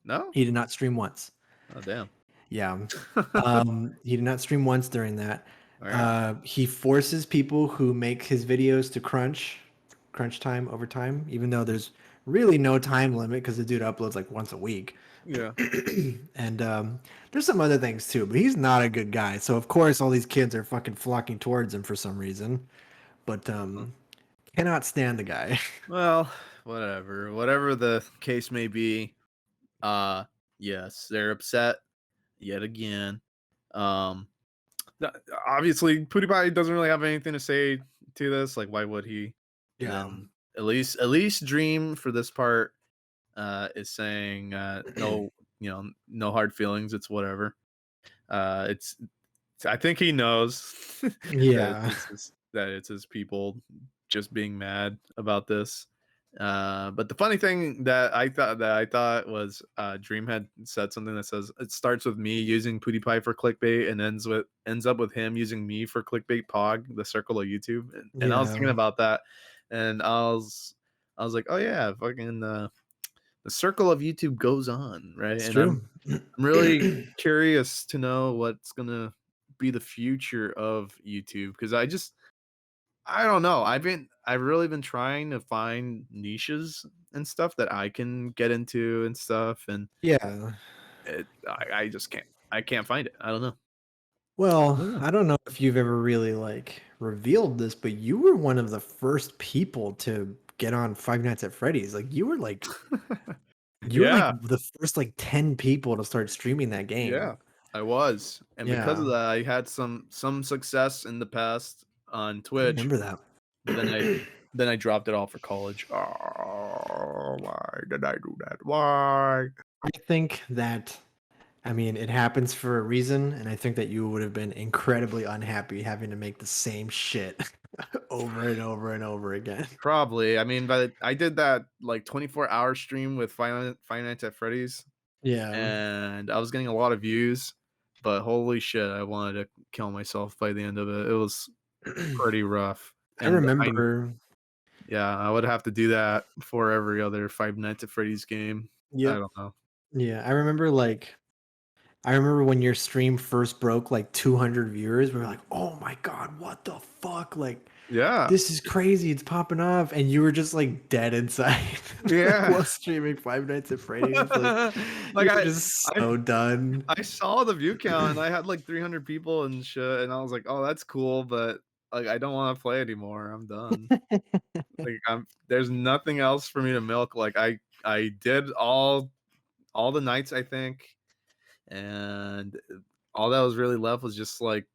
No? he did not stream once. Oh, damn. Yeah. He did not stream once during that. Alright. He forces people who make his videos to crunch time over time, even though there's really no time limit because the dude uploads like once a week. Yeah. And there's some other things too, but he's not a good guy. So of course all these kids are fucking flocking towards him for some reason. But Huh. cannot stand the guy. Well, whatever. Whatever the case may be, uh, yes, they're upset yet again. Um, th obviously, PewDiePie doesn't really have anything to say to this, like, why would he? And Yeah. then at least Dream for this part, is saying, no, no hard feelings, it's whatever. It's I think he knows that Yeah. it's his people just being mad about this. But the funny thing that I thought was Dream had said something that says it starts with me using PewDiePie for clickbait and ends up with him using me for clickbait pog, the circle of YouTube. And I was thinking Yeah. about that and I was like, oh yeah, fucking the circle of YouTube goes on, right? It's And I'm true. I'm really curious to know what's gonna be the future of YouTube because I don't know. I've really been trying to find niches and stuff that I can get into and stuff, and Yeah. I just can't. I can't find it. I don't know. I Well, don't I don't know if you've ever really like revealed this, but you were one of the first people to get on Five Nights at Freddy's. Like know. you were like Yeah, the first like 10 people to start streaming that yeah, game. I was, and because of Yeah. that, I had some success in the past on I Twitch, remember that. but then I dropped it all for college. Oh, why did I do that? Why? I think that I mean it happens for a reason, and I think that you would have been incredibly unhappy having to make the same shit over and over and over again. Probably. I mean, but I did that like 24-hour stream with Five Nights at Freddy's, Yeah. and I was getting a lot of views, but holy shit, I wanted to kill myself by the end of it. It was pretty rough. I And remember. yeah, I would have to do that for every other Five Nights at Freddy's game. I Yep. don't know. Yeah, I remember when your stream first broke like 200 viewers, we were like, "Oh my god, what the fuck? Like Yeah. this is crazy. It's popping off." And you were just like dead inside Yeah. while streaming Five Nights at Freddy's. Like Like you were just I so done. I saw the view count and I had like 300 people and shit, and I was like, "Oh, that's cool, but like I don't want to play anymore. I'm done." Like there's nothing else for me to milk. Like I did all the nights I think, and all that was really left was just like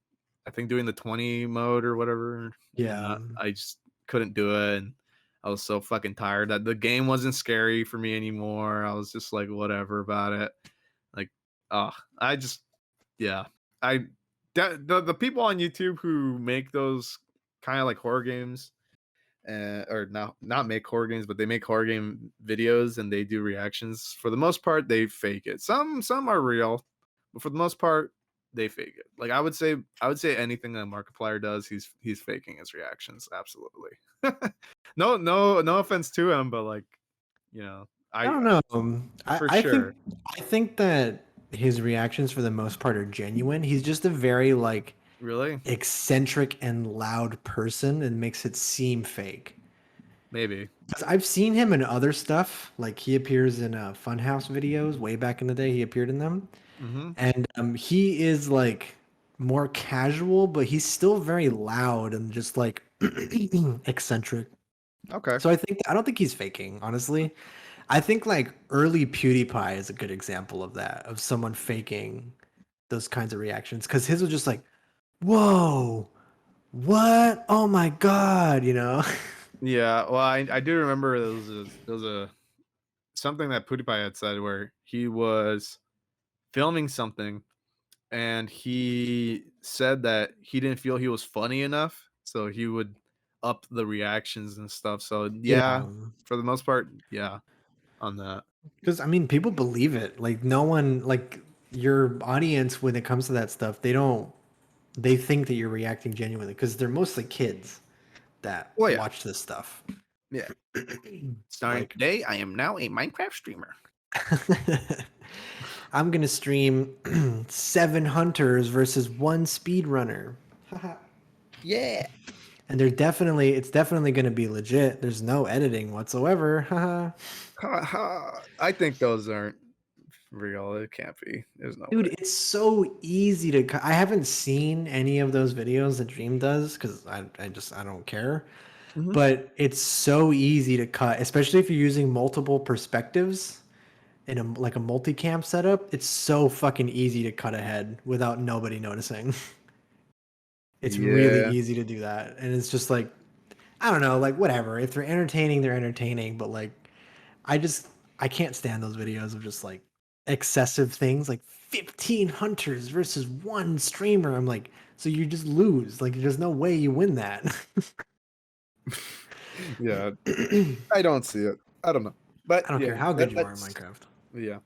I think doing the 20 mode or whatever, and Yeah. I just couldn't do it. And I was so fucking tired that the game wasn't scary for me anymore. I was just like, whatever about it. Like, I just, yeah, I the people on YouTube who make those kind of like horror games, or not make horror games, but they make horror game videos and they do reactions. For the most part, they fake it. Some are real, but for the most part, they fake it. Like I would say anything that Markiplier does, he's faking his reactions. Absolutely. No offense to him, but like, you know, I I don't know. for sure. I think that his reactions for the most part are genuine. He's just a very like Really? eccentric and loud person and makes it seem fake. Maybe. 'Cause I've seen him in other stuff. Like he appears in Funhouse videos way back in the day. He appeared in them, Mm-hmm. and he is like more casual, but he's still very loud and just like eccentric. Okay. So I don't think he's faking, honestly. I think like early PewDiePie is a good example of that, of someone faking those kinds of reactions. Because his was just like, "Whoa, what? Oh my god!" You know? Yeah. Well, I do remember there was a something that PewDiePie had said where he was filming something and he said that he didn't feel he was funny enough, so he would up the reactions and stuff. So yeah, Yeah. for the most part, yeah, on that. Because I mean, people believe it. Like no one, like your audience, when it comes to that stuff, they don't. They think that you're reacting genuinely because they're mostly kids that Well, yeah, watch this stuff. yeah. Starting Like, today, I am now a Minecraft streamer. I'm gonna stream 7 hunters versus 1 speedrunner, Yeah. and it's definitely gonna be legit. There's no editing whatsoever. Haha. Ha, ha. I think those aren't real. It can't be. There's no Dude, way. it's so easy to cut. I haven't seen any of those videos that Dream does because I don't care. Mhm. But it's so easy to cut, especially if you're using multiple perspectives in like a multicam setup. It's so fucking easy to cut ahead without nobody noticing. It's really Yeah. easy to do that. And it's just like, I don't know, like whatever. If they're entertaining, they're entertaining. But like, I just, I can't stand those videos of just like excessive things like 15 hunters versus 1 streamer. I'm like, so you just lose. Like, there's no way you win that. Yeah. I I don't see it. I don't know. But don't yeah, care how good that, you are in that's Minecraft. yeah.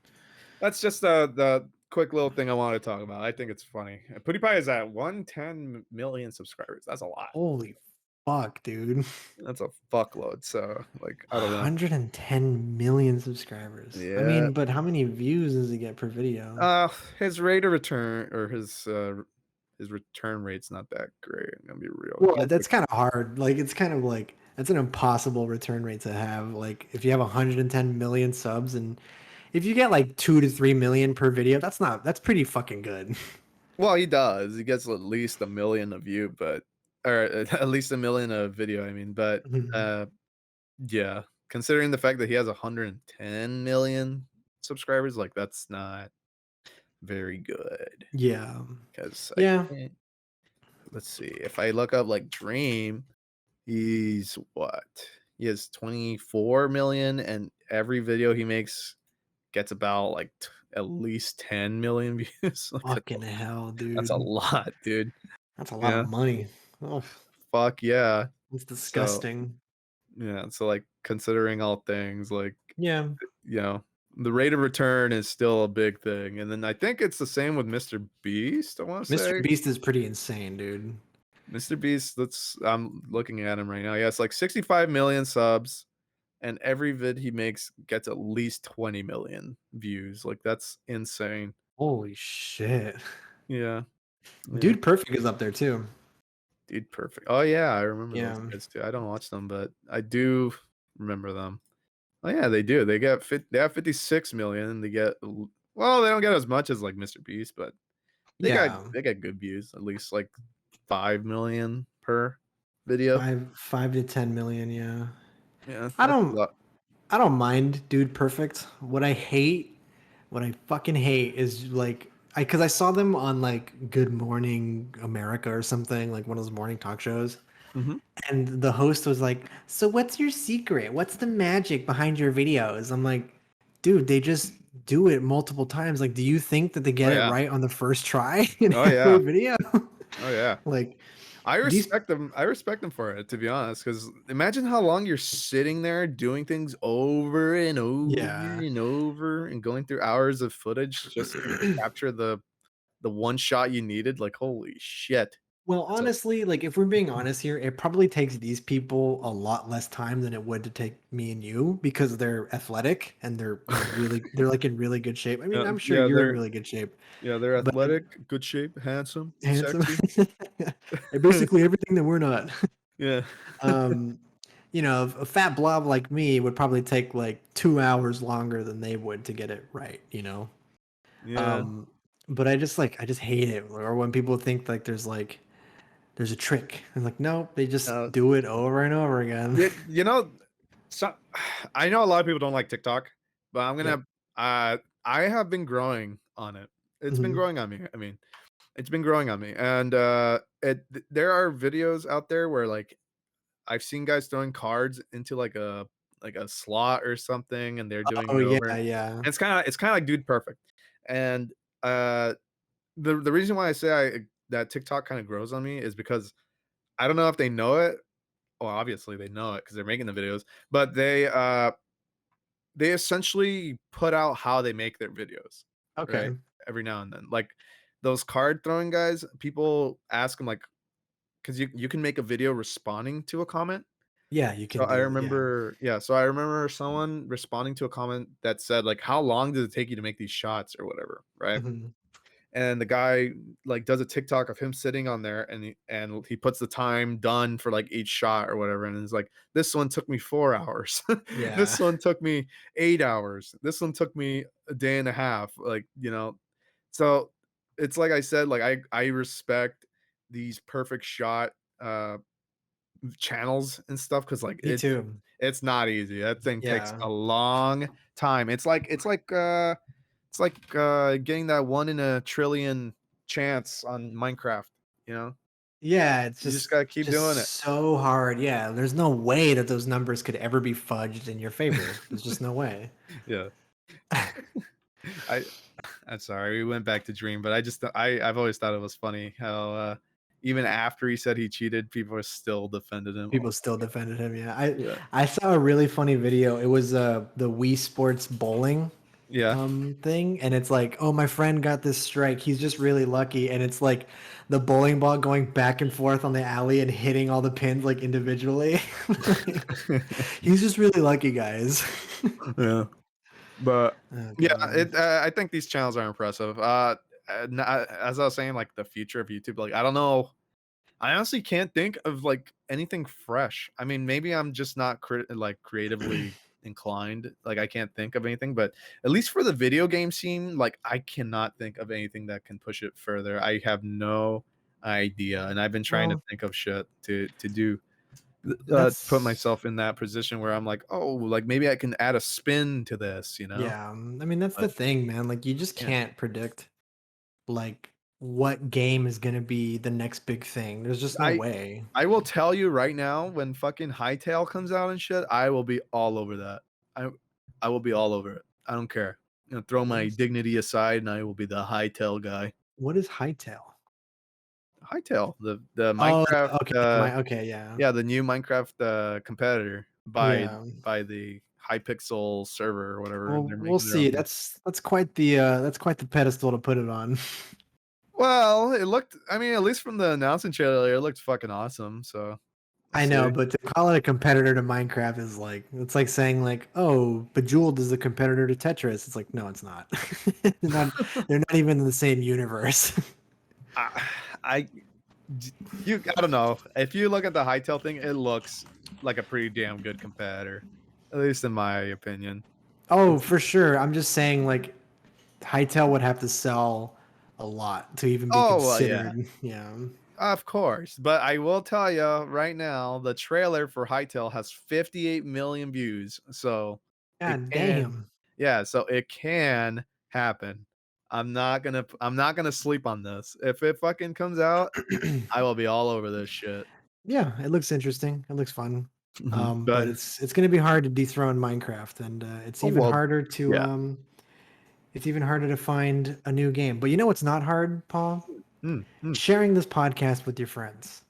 That's just the quick little thing I wanted to talk about. I think it's funny. PewDiePie is at 110 million subscribers. That's a lot. Holy fuck, dude. That's a fuckload. So like, I don't know. 110 million subscribers. I Yeah. mean, but how many views does he get per video? His rate of return or his return rate's not that great. I'm gonna be real. He Well, gets that's like, kind of hard. Like, it's kind of like that's an impossible return rate to have. Like, if you have 110 million subs, and if you get like 2 to 3 million per video, that's pretty fucking good. well, he does. He gets at least a million a view, but or at least a million a video. I mean, but yeah, considering the fact that he has 110 million subscribers, like that's not very good. Yeah. Because I Yeah. can't. Let's see. If I look up like Dream, he's what? He has 24 million, and every video he makes gets about like at least 10 million views. Like Fucking hell, that's a dude. lot, dude. That's a lot of Yeah. money. Oh, Fuck yeah. it's So disgusting. yeah. So like considering all things, like Yeah. you know, the rate of return is still a big thing. And then I think it's the same with Mr. Beast, I want to Mr. say. Beast is pretty insane, dude. Mr. Beast, I'm looking at him right now. Yeah, it's like 65 million subs, and every vid he makes gets at least 20 million views. Like that's insane. Holy shit. Yeah. Yeah. Dude Perfect is up there too. Dude, perfect. Oh yeah, I remember those Yeah. guys too. I don't watch them, but I do remember them. Oh yeah, they do. They have 56 million. They get well, they don't get as much as like Mr. Beast, but They got Yeah. they got good views, at least like 5 million per video. 5 to 10 million, yeah. Yeah, I that's a don't lot. I don't mind Dude Perfect. What I fucking hate is like because I saw them on like Good Morning America or something, like one of those morning talk shows. Mhm. And the host was like, "So what's your secret? What's the magic behind your videos?" I'm like, "Dude, they just do it multiple times. Like, do you think that they Oh, get it yeah. right on the first try in Oh, every yeah. video?" Oh, yeah. Like, I these respect them. I respect them for it, to be honest. Because imagine how long you're sitting there doing things over and over yeah. and over and going through hours of footage just to capture the one shot you needed, like, holy shit. Well, That's a honestly, like, if we're being honest here, it probably takes these people a lot less time than it would to take me and you because they're athletic and they're, they're, like, in really good shape. I mean, yeah, I'm sure yeah, you're in really good shape, they're but athletic, good shape, handsome, handsome. sexy. They're basically everything that we're not. Yeah. Um, a fat blob like me would probably take like 2 hours longer than they would to get it right, you know? Yeah. Um, but I just hate it. Or when people think like there's a trick. I'm like, nope, they just Uh, do it over and over again. you know, so I know a lot of people don't like TikTok, but I'm Yep. gonna I have been growing on it. It's been Mhm. growing on me. I mean, it's been growing on me. And there are videos out there where like I've seen guys throwing cards into like a slot or something and they're doing Oh it yeah, over. And yeah. it's kind of like dude perfect. And uh the reason why I say that TikTok kind of grows on me is because I don't know if they know it. Well, obviously they know it because they're making the videos, but they essentially put out how they make their videos, right? Okay. Every now and then. Like those card throwing guys, people ask them like because you can make a video responding to a comment. Yeah, you So can I do it. Yeah. remember, yeah, so I remember someone responding to a comment that said like, "How long does it take you to make these shots or whatever?" Right? Mhm. And the guy like does a TikTok of him sitting on there and he puts the time done for like each shot or whatever and it's like this one took me 4 hours. Yeah. This one took me 8 hours. This one took me a day and a half like, you know. So it's like I said like I respect these perfect shot uh channels and stuff cuz like Me too. it's not easy. That thing takes Yeah. a long time. It's like getting that 1 in a trillion chance on Minecraft, you know? Yeah, it's You just just gotta keep just doing it. so hard. Yeah, there's no way that those numbers could ever be fudged in your favor. There's just no way. Yeah. I I'm sorry, we went back to Dream, but I've always thought it was funny how, even after he said he cheated, people are still defending him. People still defended him, yeah. I Yeah. I saw a really funny video. It was, the Wii Sports bowling, Yeah. thing, and it's like, "Oh, my friend got this strike. He's just really lucky," and it's like the bowling ball going back and forth on the alley and hitting all the pins, like, individually. He's just really lucky, guys. Yeah. But Oh yeah, god. I think these channels are impressive. As I was saying, like the future of YouTube, like I don't know. I honestly can't think of like anything fresh. I mean, maybe I'm just not like creatively inclined. Like I can't think of anything, but at least for the video game scene, like I cannot think of anything that can push it further. I have no idea, and I've been trying to Well, think of shit to do put that's myself in that position where I'm like, oh, like maybe I can add a spin to this, you know? yeah, I mean, that's the But thing, man, like, you just yeah, can't predict, like, what game is gonna be the next big thing. There's just no I way. I will tell you right now, when fucking Hightail comes out and shit, I will be all over that. I I will be all over it. I don't care. You know, throw What my is dignity aside, and I will be the Hightail guy. what is Hightail? Hightail, the Oh, Minecraft, okay, yeah. yeah, the new Minecraft competitor Yeah. by the Hypixel server or whatever. Well, They're we'll making their see. own. That's quite the pedestal to put it on. Well, it looked. I mean, at least from the announcement trailer, it looked fucking awesome. So we'll I know, see. but to call it a competitor to Minecraft is like it's like saying like, "Oh, Bejeweled is a competitor to Tetris." It's like, no, it's not. They're not they're not even in the same universe. I, I I don't know. If you look at the Hightail thing, it looks like a pretty damn good competitor, at least in my opinion. Oh, It's for sure. I'm just saying like Hightail would have to sell a lot to even be oh well, yeah, considered. Yeah. of course. But I will tell you right now, the trailer for Hightail has 58 million views, so it God can, damn. yeah, so it can happen. I'm not gonna sleep on this. If it fucking comes out, I will be all over this shit. Yeah, it looks interesting. It looks fun. Mhm, But but it's going to be hard to dethrone Minecraft, and oh, well, yeah. it's even harder to find a new game. But you know what's not hard, Paul? Mm, mm, Sharing this podcast with your friends.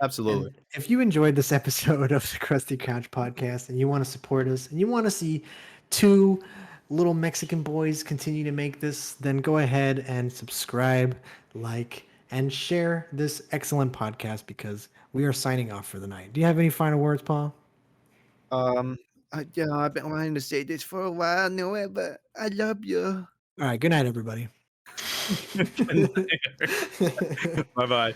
absolutely. And if you enjoyed this episode of the Crusty Couch podcast and you want to support us and you want to see two little Mexican boys continue to make this, then go ahead and subscribe, like, and share this excellent podcast because we are signing off for the night. Do you have any final words, Paul? Um, yeah, I've been wanting to say this for a while, Noah, but I love you. All right. Good night, everybody. Good night. Bye-bye.